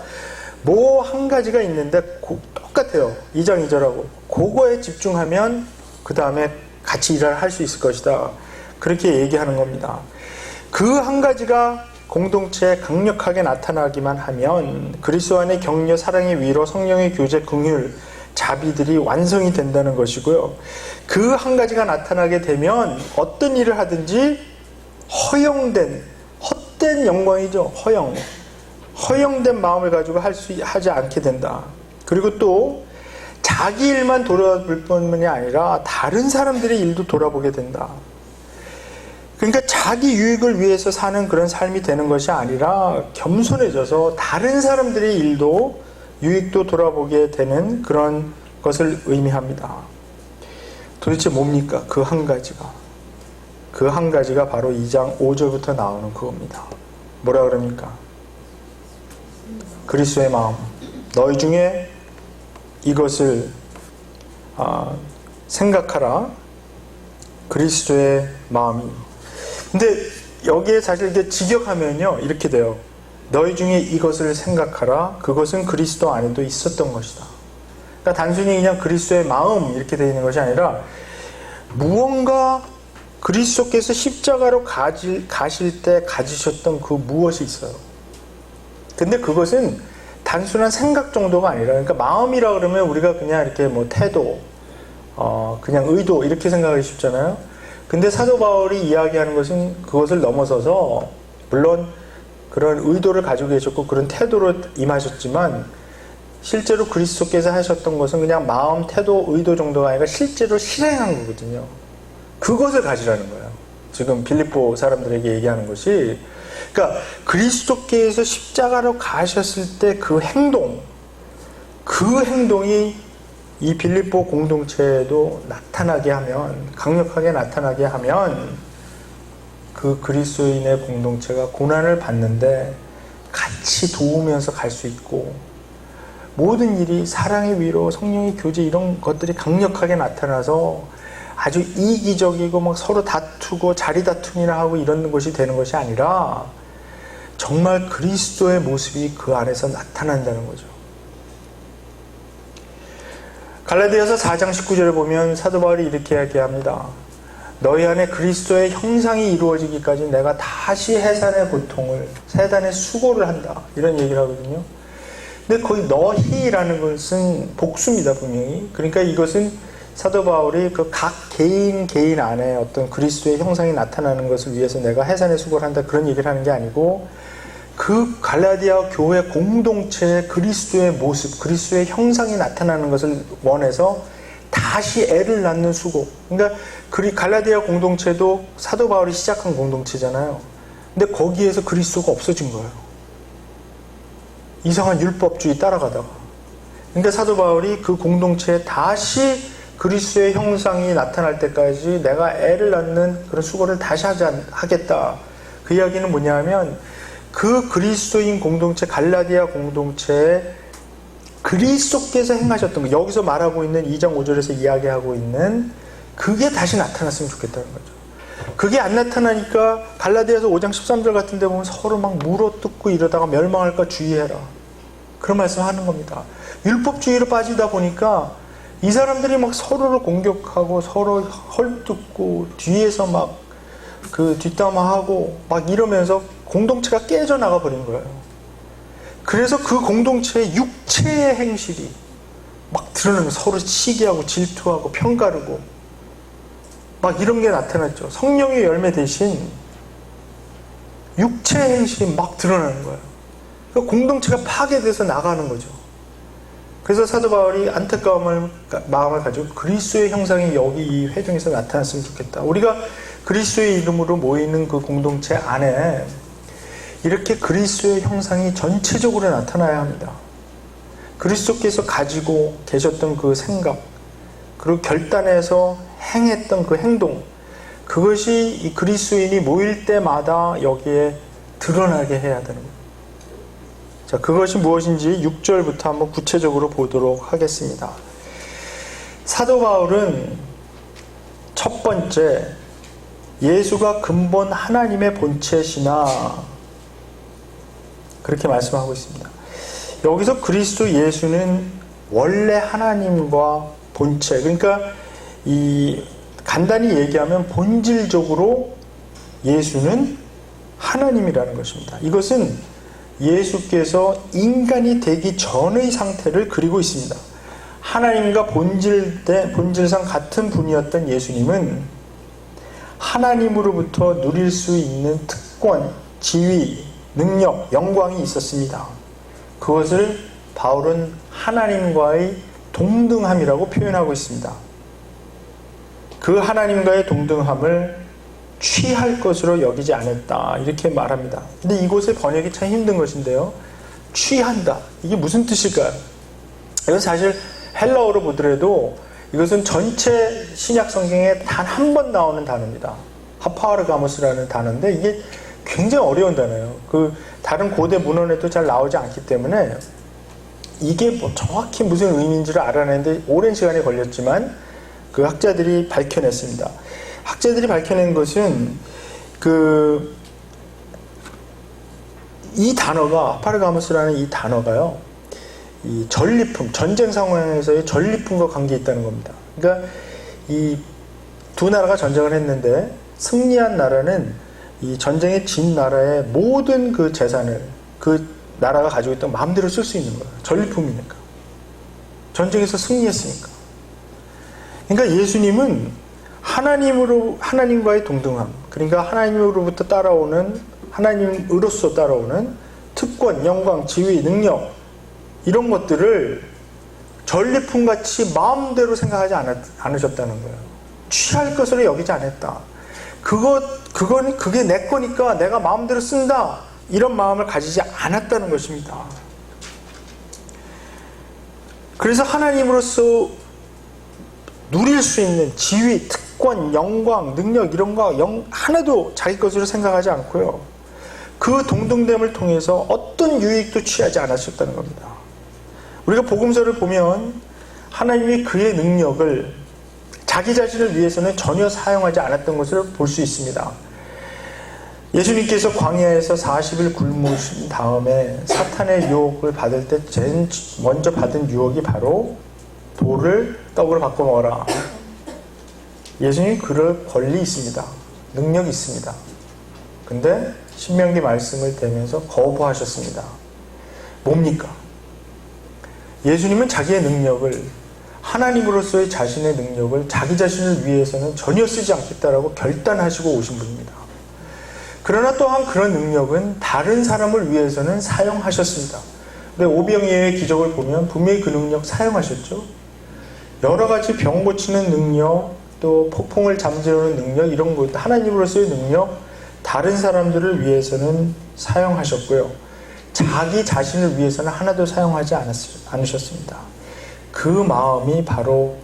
뭐 한 가지가 있는데 똑같아요. 2장 2절하고 그거에 집중하면 그 다음에 같이 일을 할 수 있을 것이다, 그렇게 얘기하는 겁니다. 그 한 가지가 공동체에 강력하게 나타나기만 하면 그리스도 안의 격려, 사랑의 위로, 성령의 교제, 긍휼, 자비들이 완성이 된다는 것이고요. 그 한 가지가 나타나게 되면 어떤 일을 하든지 헛된 영광이죠. 허영된 마음을 가지고 하지 않게 된다. 그리고 또 자기 일만 돌아볼 뿐만이 아니라 다른 사람들의 일도 돌아보게 된다. 그러니까 자기 유익을 위해서 사는 그런 삶이 되는 것이 아니라 겸손해져서 다른 사람들의 일도, 유익도 돌아보게 되는 그런 것을 의미합니다. 도대체 뭡니까? 그 한 가지가. 그 한 가지가 바로 2장 5절부터 나오는 그겁니다. 뭐라 그럽니까? 그리스도의 마음. 너희 중에 이것을 생각하라. 그리스도의 마음이. 근데 여기에 사실 이게 직역하면요, 이렇게 돼요. 너희 중에 이것을 생각하라. 그것은 그리스도 안에도 있었던 것이다. 그러니까 단순히 그냥 그리스도의 마음 이렇게 되어 있는 것이 아니라 무언가 그리스도께서 십자가로 가실 때 가지셨던 그 무엇이 있어요. 근데 그것은 단순한 생각 정도가 아니라, 그러니까 마음이라 그러면 우리가 그냥 이렇게 뭐 태도, 그냥 의도 이렇게 생각하기 쉽잖아요. 근데 사도 바울이 이야기하는 것은 그것을 넘어서서, 물론 그런 의도를 가지고 계셨고 그런 태도로 임하셨지만, 실제로 그리스도께서 하셨던 것은 그냥 마음, 태도, 의도 정도가 아니라 실제로 실행한 거거든요. 그것을 가지라는 거예요. 지금 빌립보 사람들에게 얘기하는 것이, 그러니까 그리스도께서 십자가로 가셨을 때 그 행동이 이 빌립보 공동체에도 나타나게 하면, 강력하게 나타나게 하면 그 그리스도인의 공동체가 고난을 받는데 같이 도우면서 갈 수 있고, 모든 일이 사랑의 위로, 성령의 교제 이런 것들이 강력하게 나타나서 아주 이기적이고 막 서로 다투고 자리 다툼이나 하고 이런 것이 되는 것이 아니라 정말 그리스도의 모습이 그 안에서 나타난다는 거죠. 갈라디아서 4장 19절을 보면 사도 바울이 이렇게 이야기합니다. 너희 안에 그리스도의 형상이 이루어지기까지 내가 다시 해산의 고통을, 세단의 수고를 한다. 이런 얘기를 하거든요. 근데 거기 너희라는 것은 복수입니다, 분명히. 그러니까 이것은 사도 바울이 그 각 개인 안에 어떤 그리스도의 형상이 나타나는 것을 위해서 내가 해산의 수고를 한다, 그런 얘기를 하는 게 아니고, 그 갈라디아 교회 공동체의 그리스도의 모습, 그리스도의 형상이 나타나는 것을 원해서 다시 애를 낳는 수고. 그러니까 갈라디아 공동체도 사도 바울이 시작한 공동체잖아요. 근데 거기에서 그리스도가 없어진 거예요. 이상한 율법주의 따라가다가. 그러니까 사도 바울이 그 공동체에 다시 그리스도의 형상이 나타날 때까지 내가 애를 낳는 그런 수고를 다시 하겠다. 그 이야기는 뭐냐 하면, 그 그리스도인 공동체, 갈라디아 공동체에 그리스도께서 행하셨던 것, 여기서 말하고 있는 2장 5절에서 이야기하고 있는 그게 다시 나타났으면 좋겠다는 거죠. 그게 안 나타나니까 갈라디아서 5장 13절 같은 데 보면 서로 막 물어뜯고 이러다가 멸망할까 주의해라. 그런 말씀 하는 겁니다. 율법주의로 빠지다 보니까 이 사람들이 막 서로를 공격하고 서로 헐뜯고 뒤에서 막 그 뒷담화하고 막 이러면서 공동체가 깨져나가 버린 거예요. 그래서 그 공동체의 육체의 행실이 막 드러나면 서로 시기하고 질투하고 편가르고 막 이런 게 나타났죠. 성령의 열매 대신 육체의 행실이 막 드러나는 거예요. 그러니까 공동체가 파괴돼서 나가는 거죠. 그래서 사도 바울이 안타까움을 마음을 가지고 그리스도의 형상이 여기 이 회중에서 나타났으면 좋겠다. 우리가 그리스도의 이름으로 모이는 그 공동체 안에 이렇게 그리스도의 형상이 전체적으로 나타나야 합니다. 그리스도께서 가지고 계셨던 그 생각, 그리고 결단해서 행했던 그 행동, 그것이 이 그리스도인이 모일 때마다 여기에 드러나게 해야 되는 거예요. 자, 그것이 무엇인지 6절부터 한번 구체적으로 보도록 하겠습니다. 사도 바울은 첫 번째, 예수가 근본 하나님의 본체시나 그렇게 말씀하고 있습니다. 여기서 그리스도 예수는 원래 하나님과 본체, 그러니까 이 간단히 얘기하면 본질적으로 예수는 하나님이라는 것입니다. 이것은 예수께서 인간이 되기 전의 상태를 그리고 있습니다. 하나님과 본질상 같은 분이었던 예수님은 하나님으로부터 누릴 수 있는 특권, 지위, 능력, 영광이 있었습니다. 그것을 바울은 하나님과의 동등함이라고 표현하고 있습니다. 그 하나님과의 동등함을 취할 것으로 여기지 않았다, 이렇게 말합니다. 근데 이곳의 번역이 참 힘든 것인데요. 취한다, 이게 무슨 뜻일까요? 이건 사실 헬라어로 보더라도 이것은 전체 신약 성경에 단 한 번 나오는 단어입니다. 하파르가모스라는 단어인데 이게 굉장히 어려운 단어예요. 그 다른 고대 문헌에도 잘 나오지 않기 때문에 이게 뭐 정확히 무슨 의미인지를 알아내는데 오랜 시간이 걸렸지만 그 학자들이 밝혀냈습니다. 학자들이 밝혀낸 것은 이 단어가, 하파르가모스라는 이 단어가요, 이 전리품, 전쟁 상황에서의 전리품과 관계 있다는 겁니다. 그러니까 이 두 나라가 전쟁을 했는데 승리한 나라는 이 전쟁에 진 나라의 모든 그 재산을 그 나라가 가지고 있던 마음대로 쓸 수 있는 거예요. 전리품이니까. 전쟁에서 승리했으니까. 그러니까 예수님은 하나님과의 동등함, 그러니까 하나님으로부터 따라오는, 하나님으로서 따라오는 특권, 영광, 지위, 능력, 이런 것들을 전리품같이 마음대로 생각하지 않으셨다는 거예요. 취할 것으로 여기지 않았다. 그게 내 거니까 내가 마음대로 쓴다. 이런 마음을 가지지 않았다는 것입니다. 그래서 하나님으로서 누릴 수 있는 지위, 특권, 영광, 능력 이런 거 하나도 자기 것으로 생각하지 않고요. 그 동등됨을 통해서 어떤 유익도 취하지 않으셨다는 겁니다. 우리가 복음서를 보면 하나님이 그의 능력을 자기 자신을 위해서는 전혀 사용하지 않았던 것을 볼 수 있습니다. 예수님께서 광야에서 40일 굶으신 다음에 사탄의 유혹을 받을 때 제일 먼저 받은 유혹이 바로 돌을 떡으로 바꿔 먹어라. 예수님 그럴 권리 있습니다. 능력이 있습니다. 근데 신명기 말씀을 대면서 거부하셨습니다. 뭡니까? 예수님은 자기의 능력을, 하나님으로서의 자신의 능력을 자기 자신을 위해서는 전혀 쓰지 않겠다라고 결단하시고 오신 분입니다. 그러나 또한 그런 능력은 다른 사람을 위해서는 사용하셨습니다. 근데 오병이어의 기적을 보면 분명히 그 능력 사용하셨죠. 여러 가지 병 고치는 능력, 또 폭풍을 잠재우는 능력, 이런 것, 하나님으로서의 능력, 다른 사람들을 위해서는 사용하셨고요. 자기 자신을 위해서는 하나도 사용하지 않으셨습니다. 그 마음이 바로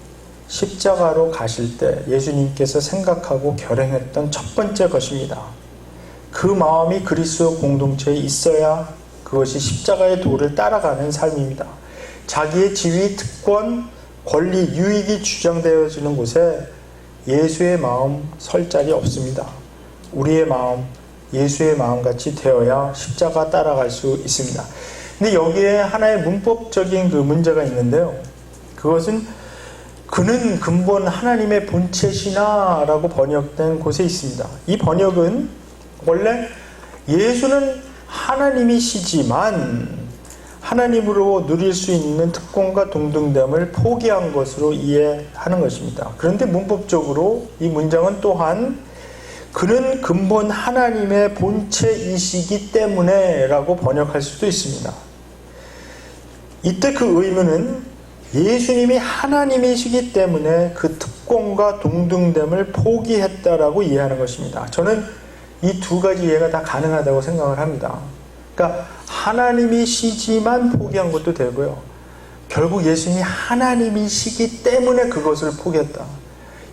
십자가로 가실 때 예수님께서 생각하고 결행했던 첫 번째 것입니다. 그 마음이 그리스도 공동체에 있어야 그것이 십자가의 도를 따라가는 삶입니다. 자기의 지위, 특권, 권리, 유익이 주장되어지는 곳에 예수의 마음 설 자리 없습니다. 우리의 마음, 예수의 마음같이 되어야 십자가 따라갈 수 있습니다. 근데 여기에 하나의 문법적인 그 문제가 있는데요. 그것은 그는 근본 하나님의 본체시나 라고 번역된 곳에 있습니다. 이 번역은 원래 예수는 하나님이시지만 하나님으로 누릴 수 있는 특권과 동등됨을 포기한 것으로 이해하는 것입니다. 그런데 문법적으로 이 문장은 또한 그는 근본 하나님의 본체이시기 때문에 라고 번역할 수도 있습니다. 이때 그 의미는 예수님이 하나님이시기 때문에 그 특권과 동등됨을 포기했다라고 이해하는 것입니다. 저는 이 두 가지 이해가 다 가능하다고 생각을 합니다. 그러니까 하나님이시지만 포기한 것도 되고요. 결국 예수님이 하나님이시기 때문에 그것을 포기했다.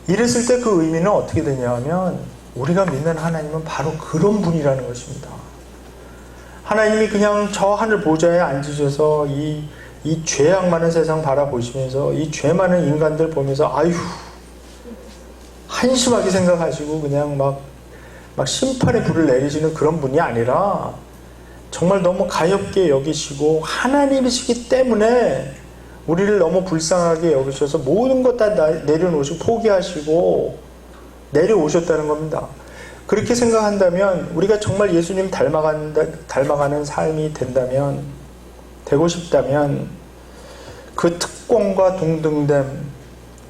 이랬을 때 그 의미는 어떻게 되냐면 우리가 믿는 하나님은 바로 그런 분이라는 것입니다. 하나님이 그냥 저 하늘 보좌에 앉으셔서 이 죄악 많은 세상 바라보시면서 이 죄 많은 인간들 보면서 아유 한심하게 생각하시고 그냥 막 심판의 불을 내리시는 그런 분이 아니라 정말 너무 가엾게 여기시고 하나님이시기 때문에 우리를 너무 불쌍하게 여기셔서 모든 것 다 내려놓으시고 포기하시고 내려오셨다는 겁니다. 그렇게 생각한다면 우리가 정말 예수님 닮아가는 삶이 되고 싶다면 그 특권과 동등됨,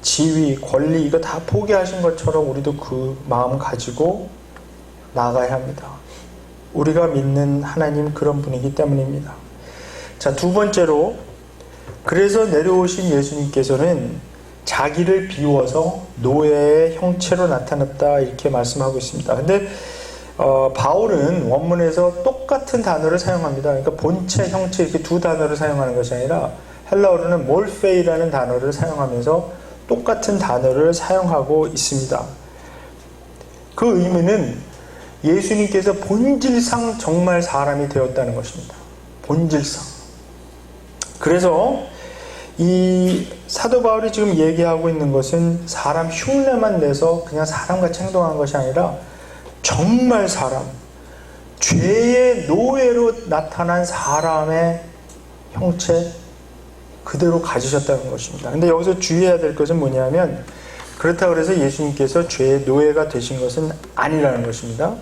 지위, 권리 이거 다 포기하신 것처럼 우리도 그 마음 가지고 나아가야 합니다. 우리가 믿는 하나님 그런 분이기 때문입니다. 자, 두 번째로 그래서 내려오신 예수님께서는 자기를 비워서 노예의 형체로 나타났다 이렇게 말씀하고 있습니다. 근데 바울은 원문에서 똑같은 단어를 사용합니다. 그러니까 본체, 형체 이렇게 두 단어를 사용하는 것이 아니라 헬라어로는 몰페이라는 단어를 사용하면서 똑같은 단어를 사용하고 있습니다. 그 의미는 예수님께서 본질상 정말 사람이 되었다는 것입니다. 본질상. 그래서 이 사도 바울이 지금 얘기하고 있는 것은 사람 흉내만 내서 그냥 사람같이 행동한 것이 아니라 정말 사람, 죄의 노예로 나타난 사람의 형체 그대로 가지셨다는 것입니다. 근데 여기서 주의해야 될 것은 뭐냐면 그렇다고 해서 예수님께서 죄의 노예가 되신 것은 아니라는 것입니다.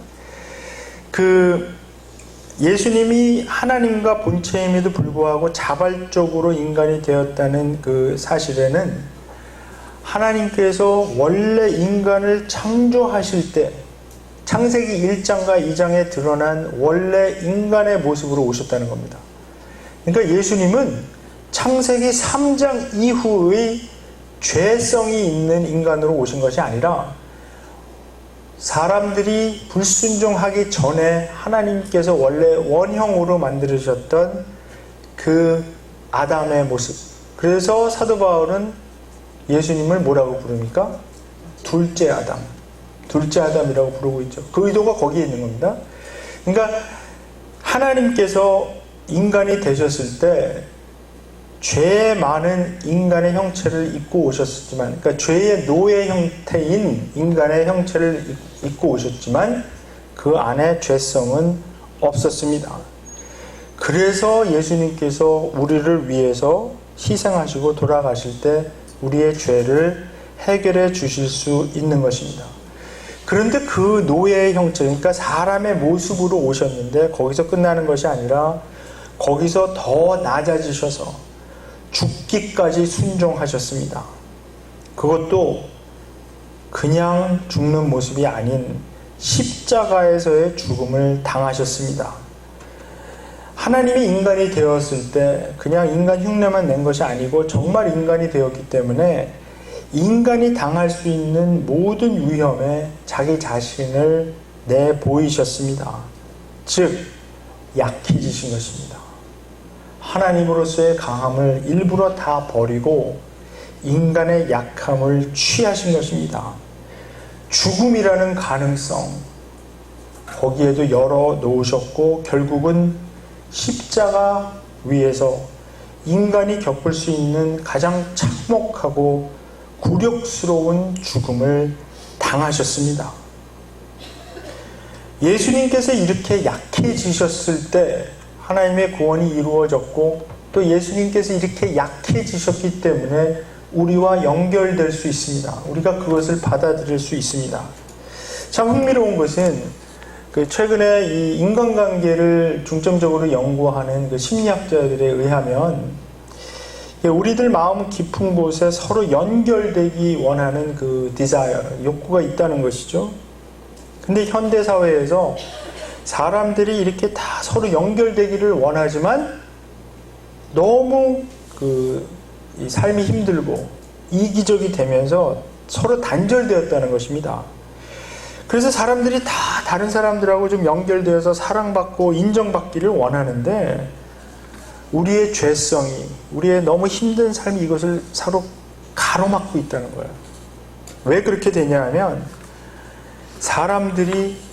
예수님이 하나님과 본체임에도 불구하고 자발적으로 인간이 되었다는 그 사실에는 하나님께서 원래 인간을 창조하실 때 창세기 1장과 2장에 드러난 원래 인간의 모습으로 오셨다는 겁니다. 그러니까 예수님은 창세기 3장 이후의 죄성이 있는 인간으로 오신 것이 아니라 사람들이 불순종하기 전에 하나님께서 원래 원형으로 만드셨던 그 아담의 모습. 그래서 사도 바울은 예수님을 뭐라고 부릅니까? 둘째 아담. 둘째 아담이라고 부르고 있죠. 그 의도가 거기에 있는 겁니다. 그러니까 하나님께서 인간이 되셨을 때 죄의 많은 인간의 형체를 입고 오셨지만, 그러니까 죄의 노예 형태인 인간의 형체를 입고 오셨지만 그 안에 죄성은 없었습니다. 그래서 예수님께서 우리를 위해서 희생하시고 돌아가실 때 우리의 죄를 해결해 주실 수 있는 것입니다. 그런데 그 노예의 형체, 그러니까 사람의 모습으로 오셨는데 거기서 끝나는 것이 아니라 거기서 더 낮아지셔서 죽기까지 순종하셨습니다. 그것도 그냥 죽는 모습이 아닌 십자가에서의 죽음을 당하셨습니다. 하나님이 인간이 되었을 때 그냥 인간 흉내만 낸 것이 아니고 정말 인간이 되었기 때문에 인간이 당할 수 있는 모든 위험에 자기 자신을 내보이셨습니다. 즉 약해지신 것입니다. 하나님으로서의 강함을 일부러 다 버리고 인간의 약함을 취하신 것입니다. 죽음이라는 가능성 거기에도 열어 놓으셨고 결국은 십자가 위에서 인간이 겪을 수 있는 가장 참혹하고 굴욕스러운 죽음을 당하셨습니다. 예수님께서 이렇게 약해지셨을 때 하나님의 구원이 이루어졌고 또 예수님께서 이렇게 약해지셨기 때문에 우리와 연결될 수 있습니다. 우리가 그것을 받아들일 수 있습니다. 참 흥미로운 것은 최근에 이 인간관계를 중점적으로 연구하는 그 심리학자들에 의하면 우리들 마음 깊은 곳에 서로 연결되기 원하는 그 디자이어, 욕구가 있다는 것이죠. 근데 현대사회에서 사람들이 이렇게 다 서로 연결되기를 원하지만 너무 이 삶이 힘들고 이기적이 되면서 서로 단절되었다는 것입니다. 그래서 사람들이 다 다른 사람들하고 좀 연결되어서 사랑받고 인정받기를 원하는데 우리의 죄성이, 우리의 너무 힘든 삶이 이것을 서로 가로막고 있다는 거예요. 왜 그렇게 되냐 하면 사람들이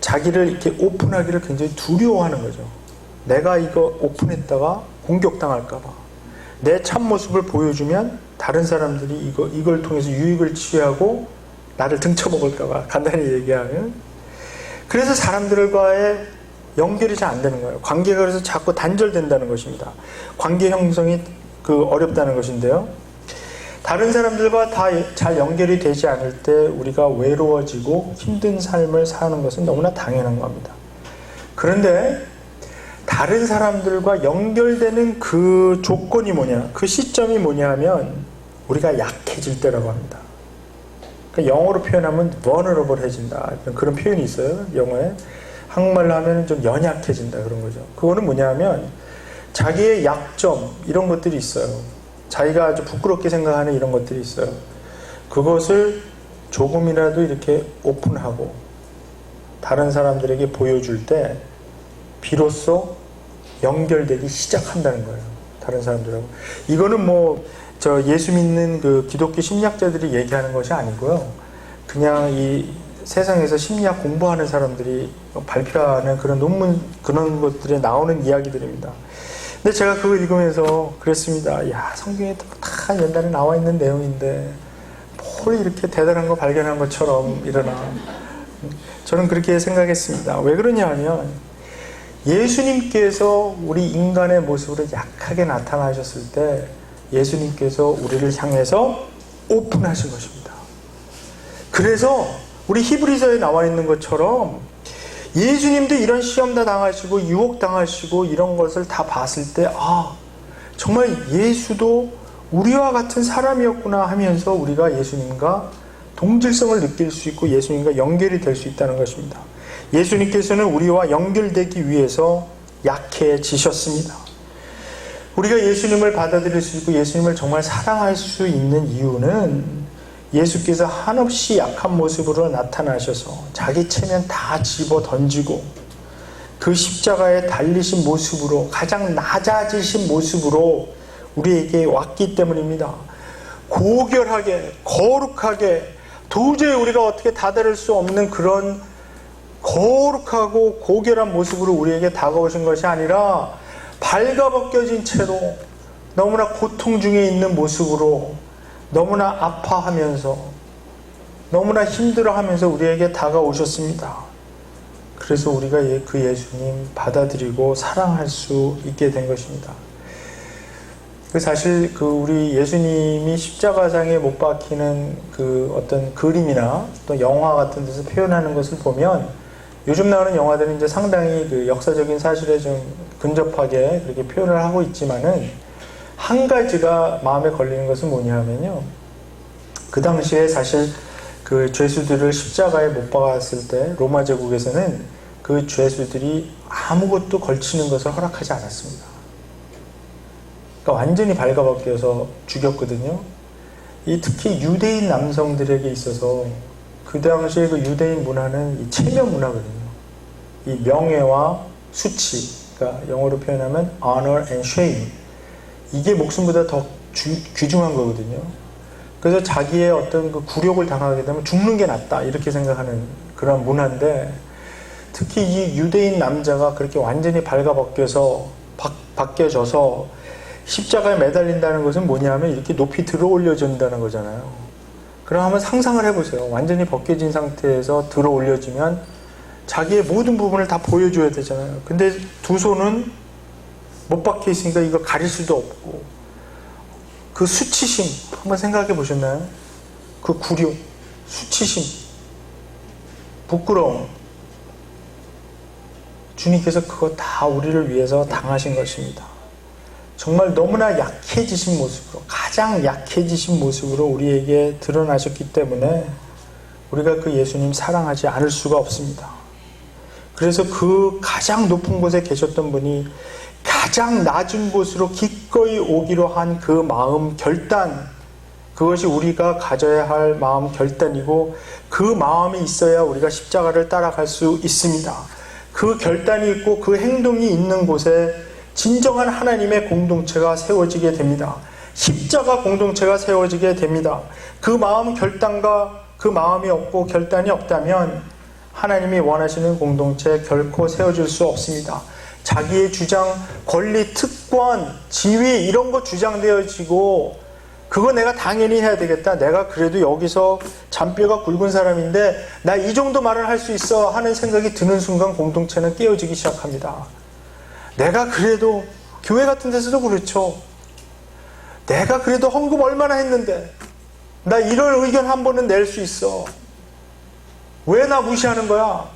자기를 이렇게 오픈하기를 굉장히 두려워하는 거죠. 내가 이거 오픈했다가 공격당할까봐. 내 참모습을 보여주면 다른 사람들이 이걸 통해서 유익을 취하고 나를 등쳐먹을까봐. 간단히 얘기하면. 그래서 사람들과의 연결이 잘 안 되는 거예요. 관계가 그래서 자꾸 단절된다는 것입니다. 관계 형성이 어렵다는 것인데요. 다른 사람들과 다 잘 연결이 되지 않을 때 우리가 외로워지고 힘든 삶을 사는 것은 너무나 당연한 겁니다. 그런데 다른 사람들과 연결되는 그 조건이 뭐냐, 그 시점이 뭐냐 하면 우리가 약해질 때라고 합니다. 그러니까 영어로 표현하면 vulnerable해진다. 그런 표현이 있어요. 영어에. 한국말로 하면 좀 연약해진다 그런 거죠. 그거는 뭐냐 하면 자기의 약점 이런 것들이 있어요. 자기가 아주 부끄럽게 생각하는 이런 것들이 있어요. 그것을 조금이라도 이렇게 오픈하고 다른 사람들에게 보여줄 때 비로소 연결되기 시작한다는 거예요. 다른 사람들하고. 이거는 예수 믿는 그 기독교 심리학자들이 얘기하는 것이 아니고요. 그냥 이 세상에서 심리학 공부하는 사람들이 발표하는 그런 논문, 그런 것들에 나오는 이야기들입니다. 근데 제가 그거 읽으면서 그랬습니다. 야, 성경에 다 옛날에 나와 있는 내용인데 뭘 이렇게 대단한 거 발견한 것처럼 일어나. 저는 그렇게 생각했습니다. 왜 그러냐 하면 예수님께서 우리 인간의 모습으로 약하게 나타나셨을 때 예수님께서 우리를 향해서 오픈하신 것입니다. 그래서 우리 히브리서에 나와 있는 것처럼 예수님도 이런 시험 다 당하시고 유혹 당하시고 이런 것을 다 봤을 때 정말 예수도 우리와 같은 사람이었구나 하면서 우리가 예수님과 동질성을 느낄 수 있고 예수님과 연결이 될 수 있다는 것입니다. 예수님께서는 우리와 연결되기 위해서 약해지셨습니다. 우리가 예수님을 받아들일 수 있고 예수님을 정말 사랑할 수 있는 이유는 예수께서 한없이 약한 모습으로 나타나셔서 자기 체면 다 집어 던지고 그 십자가에 달리신 모습으로 가장 낮아지신 모습으로 우리에게 왔기 때문입니다. 고결하게 거룩하게 도저히 우리가 어떻게 다다를 수 없는 그런 거룩하고 고결한 모습으로 우리에게 다가오신 것이 아니라 발가벗겨진 채로 너무나 고통 중에 있는 모습으로 너무나 아파하면서 너무나 힘들어하면서 우리에게 다가오셨습니다. 그래서 우리가 그 예수님 받아들이고 사랑할 수 있게 된 것입니다. 사실 우리 예수님이 십자가상에 못 박히는 그 어떤 그림이나 또 영화 같은 데서 표현하는 것을 보면 요즘 나오는 영화들은 이제 상당히 그 역사적인 사실에 좀 근접하게 그렇게 표현을 하고 있지만은 한 가지가 마음에 걸리는 것은 뭐냐 하면요. 그 당시에 사실 그 죄수들을 십자가에 못 박았을 때 로마 제국에서는 그 죄수들이 아무것도 걸치는 것을 허락하지 않았습니다. 그러니까 완전히 발가벗겨서 죽였거든요. 특히 유대인 남성들에게 있어서 그 당시에 그 유대인 문화는 이 체면 문화거든요. 이 명예와 수치, 그러니까 영어로 표현하면 honor and shame. 이게 목숨보다 더 귀중한 거거든요. 그래서 자기의 어떤 그 굴욕을 당하게 되면 죽는 게 낫다 이렇게 생각하는 그런 문화인데 특히 이 유대인 남자가 그렇게 완전히 발가벗겨서 벗겨져서 십자가에 매달린다는 것은 뭐냐면 이렇게 높이 들어 올려진다는 거잖아요. 그럼 한번 상상을 해보세요. 완전히 벗겨진 상태에서 들어 올려지면 자기의 모든 부분을 다 보여줘야 되잖아요. 근데 두 손은 못 박혀 있으니까 이거 가릴 수도 없고 그 수치심 한번 생각해 보셨나요? 그 굴욕, 수치심, 부끄러움 주님께서 그거 다 우리를 위해서 당하신 것입니다. 정말 너무나 약해지신 모습으로 가장 약해지신 모습으로 우리에게 드러나셨기 때문에 우리가 그 예수님 사랑하지 않을 수가 없습니다. 그래서 그 가장 높은 곳에 계셨던 분이 가장 낮은 곳으로 기꺼이 오기로 한 그 마음 결단, 그것이 우리가 가져야 할 마음 결단이고 그 마음이 있어야 우리가 십자가를 따라갈 수 있습니다. 그 결단이 있고 그 행동이 있는 곳에 진정한 하나님의 공동체가 세워지게 됩니다. 십자가 공동체가 세워지게 됩니다. 그 마음 결단과 그 마음이 없고 결단이 없다면 하나님이 원하시는 공동체 결코 세워질 수 없습니다. 자기의 주장, 권리, 특권, 지위 이런 거 주장되어지고 그거 내가 당연히 해야 되겠다. 내가 그래도 여기서 잔뼈가 굵은 사람인데 나 이 정도 말을 할 수 있어 하는 생각이 드는 순간 공동체는 깨어지기 시작합니다. 내가 그래도 교회 같은 데서도 그렇죠. 내가 그래도 헌금 얼마나 했는데 나 이런 의견 한 번은 낼 수 있어. 왜 나 무시하는 거야?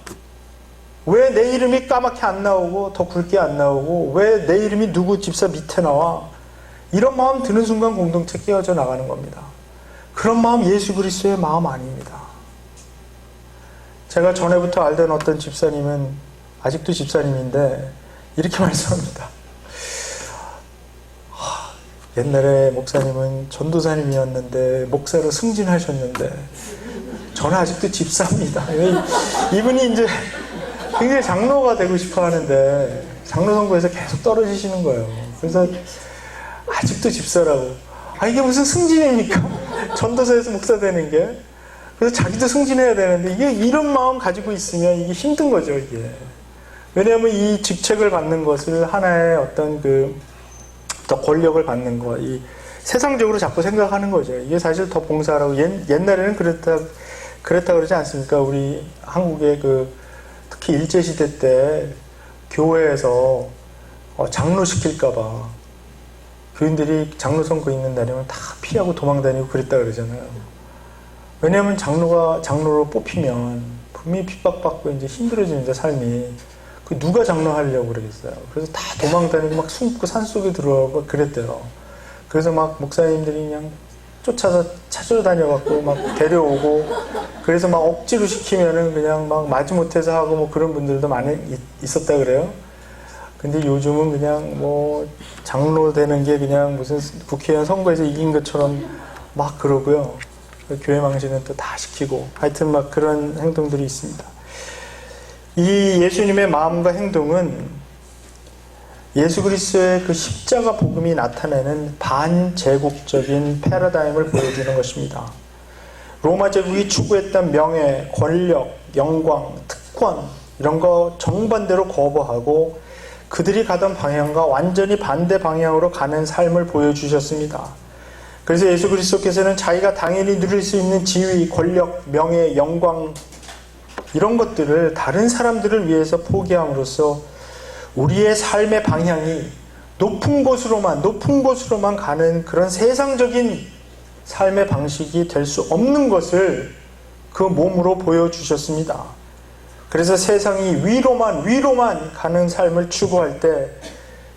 왜 내 이름이 까맣게 안 나오고 더 굵게 안 나오고 왜 내 이름이 누구 집사 밑에 나와? 이런 마음 드는 순간 공동체 깨어져 나가는 겁니다. 그런 마음 예수 그리스도의 마음 아닙니다. 제가 전에부터 알던 어떤 집사님은 아직도 집사님인데 이렇게 말씀합니다. 옛날에 목사님은 전도사님이었는데 목사로 승진하셨는데 저는 아직도 집사입니다. 이분이 이제 굉장히 장로가 되고 싶어 하는데 장로 선거에서 계속 떨어지시는 거예요. 그래서 아직도 집사라고. 이게 무슨 승진입니까? 전도사에서 목사 되는 게. 그래서 자기도 승진해야 되는데 이게 이런 마음 가지고 있으면 이게 힘든 거죠, 이게. 왜냐하면 이 직책을 받는 것을 하나의 어떤 더 권력을 받는 거, 이 세상적으로 자꾸 생각하는 거죠. 이게 사실 더 봉사라고. 옛날에는 그랬다 그러지 않습니까? 우리 한국의 특히 일제시대 때 교회에서 장로 시킬까봐 교인들이 장로 선거 있는 날이면 다 피하고 도망다니고 그랬다 그러잖아요. 왜냐하면 장로로 뽑히면 분명히 핍박받고 이제 힘들어지는데 삶이 그 누가 장로하려고 그러겠어요. 그래서 다 도망다니고 막 숨고 산속에 들어가고 그랬대요. 그래서 막 목사님들이 그냥 쫓아서 찾으러 다녀갖고 막 데려오고 그래서 막 억지로 시키면은 그냥 막 마지못해서 하고 뭐 그런 분들도 많이 있었다 그래요. 근데 요즘은 그냥 뭐 장로 되는 게 그냥 무슨 국회의원 선거에서 이긴 것처럼 막 그러고요. 교회 망신은 또 다 시키고 하여튼 막 그런 행동들이 있습니다. 이 예수님의 마음과 행동은 예수 그리스도의 그 십자가 복음이 나타내는 반제국적인 패러다임을 보여주는 것입니다. 로마 제국이 추구했던 명예, 권력, 영광, 특권 이런 거 정반대로 거부하고 그들이 가던 방향과 완전히 반대 방향으로 가는 삶을 보여주셨습니다. 그래서 예수 그리스도께서는 자기가 당연히 누릴 수 있는 지위, 권력, 명예, 영광 이런 것들을 다른 사람들을 위해서 포기함으로써 우리의 삶의 방향이 높은 곳으로만 가는 그런 세상적인 삶의 방식이 될 수 없는 것을 그 몸으로 보여주셨습니다. 그래서 세상이 위로만 가는 삶을 추구할 때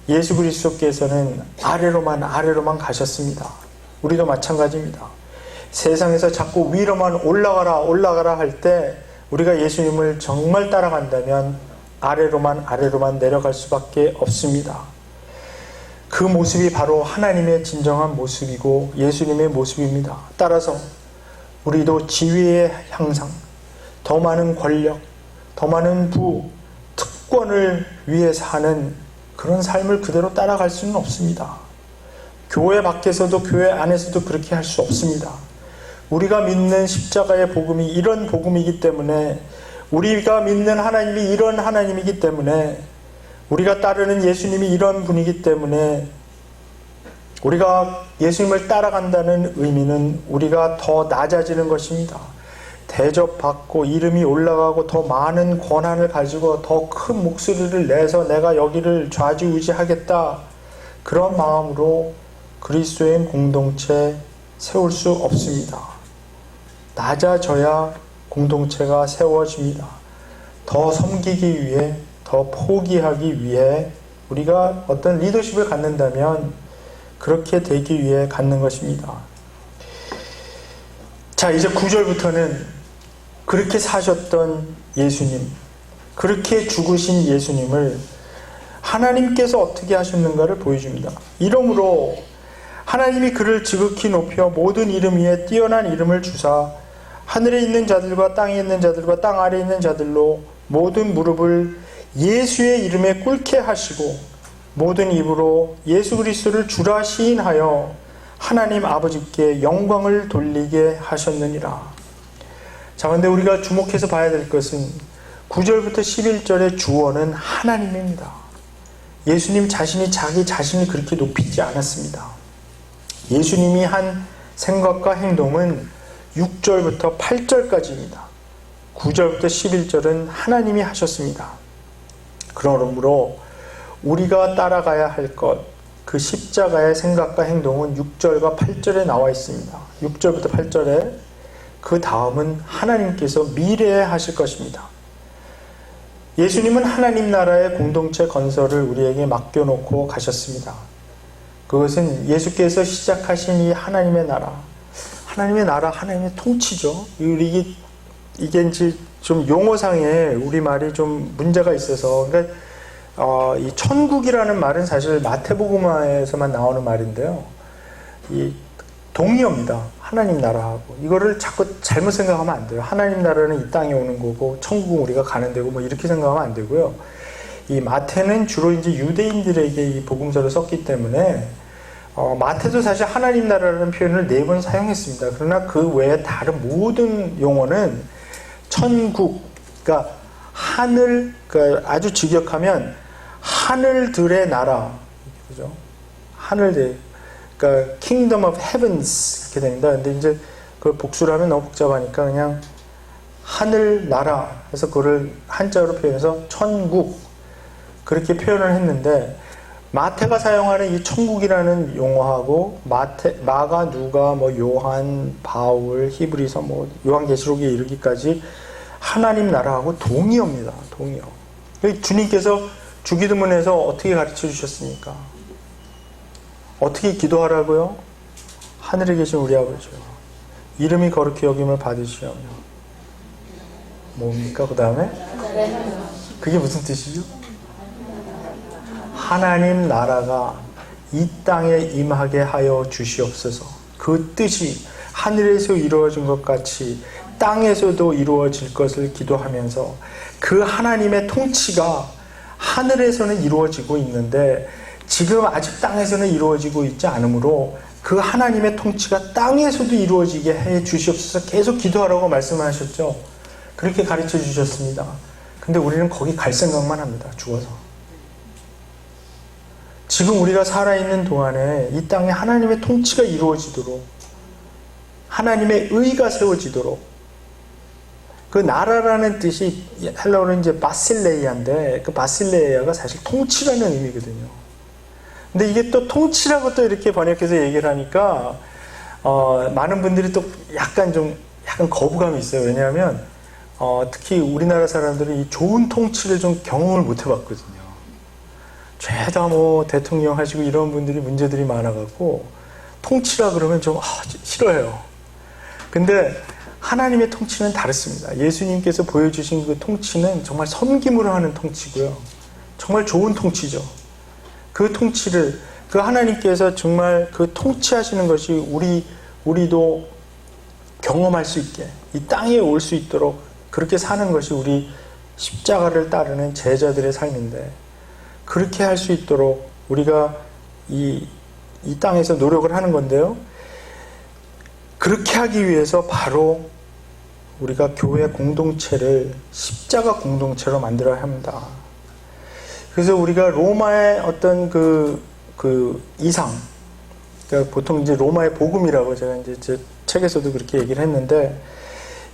예수 그리스도께서는 아래로만 가셨습니다. 우리도 마찬가지입니다. 세상에서 자꾸 위로만 올라가라 할 때 우리가 예수님을 정말 따라간다면 아래로만 내려갈 수밖에 없습니다. 그 모습이 바로 하나님의 진정한 모습이고 예수님의 모습입니다. 따라서 우리도 지위의 향상, 더 많은 권력, 더 많은 부, 특권을 위해 사는 그런 삶을 그대로 따라갈 수는 없습니다. 교회 밖에서도 교회 안에서도 그렇게 할 수 없습니다. 우리가 믿는 십자가의 복음이 이런 복음이기 때문에 우리가 믿는 하나님이 이런 하나님이기 때문에 우리가 따르는 예수님이 이런 분이기 때문에 우리가 예수님을 따라간다는 의미는 우리가 더 낮아지는 것입니다. 대접받고 이름이 올라가고 더 많은 권한을 가지고 더 큰 목소리를 내서 내가 여기를 좌지우지하겠다. 그런 마음으로 그리스도의 공동체 세울 수 없습니다. 낮아져야 공동체가 세워집니다. 더 섬기기 위해, 더 포기하기 위해 우리가 어떤 리더십을 갖는다면 그렇게 되기 위해 갖는 것입니다. 자, 이제 9절부터는 그렇게 사셨던 예수님, 그렇게 죽으신 예수님을 하나님께서 어떻게 하셨는가를 보여줍니다. 이러므로 하나님이 그를 지극히 높여 모든 이름 위에 뛰어난 이름을 주사 하늘에 있는 자들과 땅에 있는 자들과 땅 아래에 있는 자들로 모든 무릎을 예수의 이름에 꿇게 하시고 모든 입으로 예수 그리스도를 주라 시인하여 하나님 아버지께 영광을 돌리게 하셨느니라. 자, 근데 우리가 주목해서 봐야 될 것은 9절부터 11절의 주어는 하나님입니다. 예수님 자신이 자기 자신을 그렇게 높이지 않았습니다. 예수님이 한 생각과 행동은 6절부터 8절까지입니다. 9절부터 11절은 하나님이 하셨습니다. 그러므로 우리가 따라가야 할 것, 그 십자가의 생각과 행동은 6절과 8절에 나와 있습니다. 6절부터 8절에 그 다음은 하나님께서 미래에 하실 것입니다. 예수님은 하나님 나라의 공동체 건설을 우리에게 맡겨놓고 가셨습니다. 그것은 예수께서 시작하신 이 하나님의 나라, 하나님의 통치죠. 이게 이제 좀 용어상에 우리말이 좀 문제가 있어서, 그러니까 이 천국이라는 말은 사실 마태복음에서만 나오는 말인데요. 이 동의어입니다. 하나님 나라하고. 이거를 자꾸 잘못 생각하면 안 돼요. 하나님 나라는 이 땅에 오는 거고, 천국은 우리가 가는 데고, 뭐 이렇게 생각하면 안 되고요. 이 마태는 주로 이제 유대인들에게 이 복음서를 썼기 때문에, 마태도 사실 하나님 나라라는 표현을 4번 사용했습니다. 그러나 그 외에 다른 모든 용어는 천국, 그러니까 하늘, 그러니까 아주 직역하면 하늘들의 나라, 그죠? 하늘들, 그러니까 Kingdom of Heavens 이렇게 됩니다. 근데 이제 그걸 복수를 하면 너무 복잡하니까 그냥 하늘 나라 해서 그걸 한자로 표현해서 천국 그렇게 표현을 했는데, 마태가 사용하는 이 천국이라는 용어하고 마가, 누가, 뭐 요한, 바울, 히브리서, 뭐 요한계시록에 이르기까지 하나님 나라하고 동의어입니다. 동의어. 주님께서 주기도문에서 어떻게 가르쳐 주셨습니까? 어떻게 기도하라고요? 하늘에 계신 우리 아버지요, 이름이 거룩히 여김을 받으시오며. 뭡니까? 그 다음에? 그게 무슨 뜻이죠? 하나님 나라가 이 땅에 임하게 하여 주시옵소서. 그 뜻이 하늘에서 이루어진 것 같이 땅에서도 이루어질 것을 기도하면서 그 하나님의 통치가 하늘에서는 이루어지고 있는데 지금 아직 땅에서는 이루어지고 있지 않으므로 그 하나님의 통치가 땅에서도 이루어지게 해 주시옵소서 계속 기도하라고 말씀하셨죠. 그렇게 가르쳐 주셨습니다. 근데 우리는 거기 갈 생각만 합니다. 죽어서. 지금 우리가 살아있는 동안에 이 땅에 하나님의 통치가 이루어지도록, 하나님의 의가 세워지도록, 그 나라라는 뜻이 헬라어는 이제 바실레이아인데, 그 바실레이아가 사실 통치라는 의미거든요. 근데 이게 또 통치라고 또 이렇게 번역해서 얘기를 하니까 많은 분들이 또 약간 거부감이 있어요. 왜냐하면 특히 우리나라 사람들은 이 좋은 통치를 좀 경험을 못 해봤거든요. 죄다 뭐 대통령 하시고 이런 분들이 문제들이 많아갖고 통치라 그러면 좀 싫어해요. 근데 하나님의 통치는 다릅니다. 예수님께서 보여주신 그 통치는 정말 섬김으로 하는 통치고요. 정말 좋은 통치죠. 그 통치를, 그 하나님께서 정말 그 통치하시는 것이 우리도 경험할 수 있게, 이 땅에 올 수 있도록 그렇게 사는 것이 우리 십자가를 따르는 제자들의 삶인데, 그렇게 할 수 있도록 우리가 이 땅에서 노력을 하는 건데요. 그렇게 하기 위해서 바로 우리가 교회 공동체를 십자가 공동체로 만들어야 합니다. 그래서 우리가 로마의 어떤 그 이상, 그러니까 보통 이제 로마의 복음이라고 제가 이제 제 책에서도 그렇게 얘기를 했는데,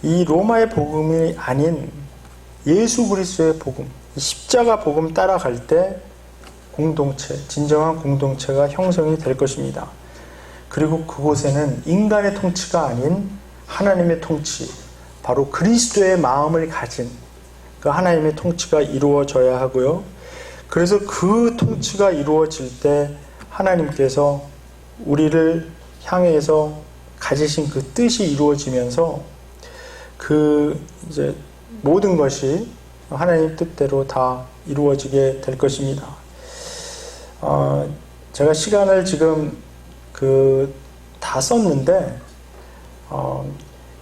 이 로마의 복음이 아닌 예수 그리스도의 복음, 이 십자가 복음 따라갈 때 공동체, 진정한 공동체가 형성이 될 것입니다. 그리고 그곳에는 인간의 통치가 아닌 하나님의 통치, 바로 그리스도의 마음을 가진 그 하나님의 통치가 이루어져야 하고요. 그래서 그 통치가 이루어질 때 하나님께서 우리를 향해서 가지신 그 뜻이 이루어지면서 그 이제 모든 것이 하나님 뜻대로 다 이루어지게 될 것입니다. 제가 시간을 지금 다 썼는데,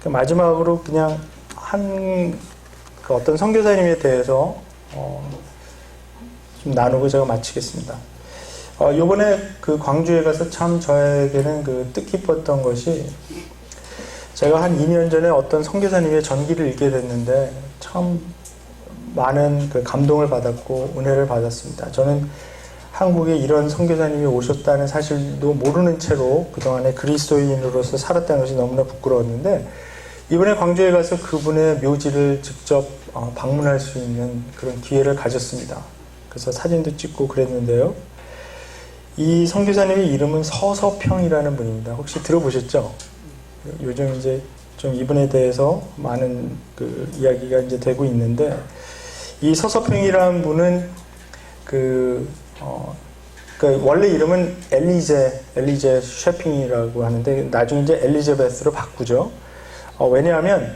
마지막으로 그냥 그 어떤 선교사님에 대해서 좀 나누고 제가 마치겠습니다. 요번에 그 광주에 가서 참 저에게는 그 뜻깊었던 것이, 제가 한 2년 전에 어떤 선교사님의 전기를 읽게 됐는데 참 많은 그 감동을 받았고 은혜를 받았습니다. 저는 한국에 이런 선교사님이 오셨다는 사실도 모르는 채로 그동안에 그리스도인으로서 살았다는 것이 너무나 부끄러웠는데, 이번에 광주에 가서 그분의 묘지를 직접 방문할 수 있는 그런 기회를 가졌습니다. 그래서 사진도 찍고 그랬는데요. 이 선교사님의 이름은 서서평이라는 분입니다. 혹시 들어보셨죠? 요즘 이제 좀 이분에 대해서 많은 그 이야기가 이제 되고 있는데, 이 서서평이라는 분은 원래 이름은 엘리제 쉐핑이라고 하는데 나중에 이제 엘리자베스로 바꾸죠. 왜냐하면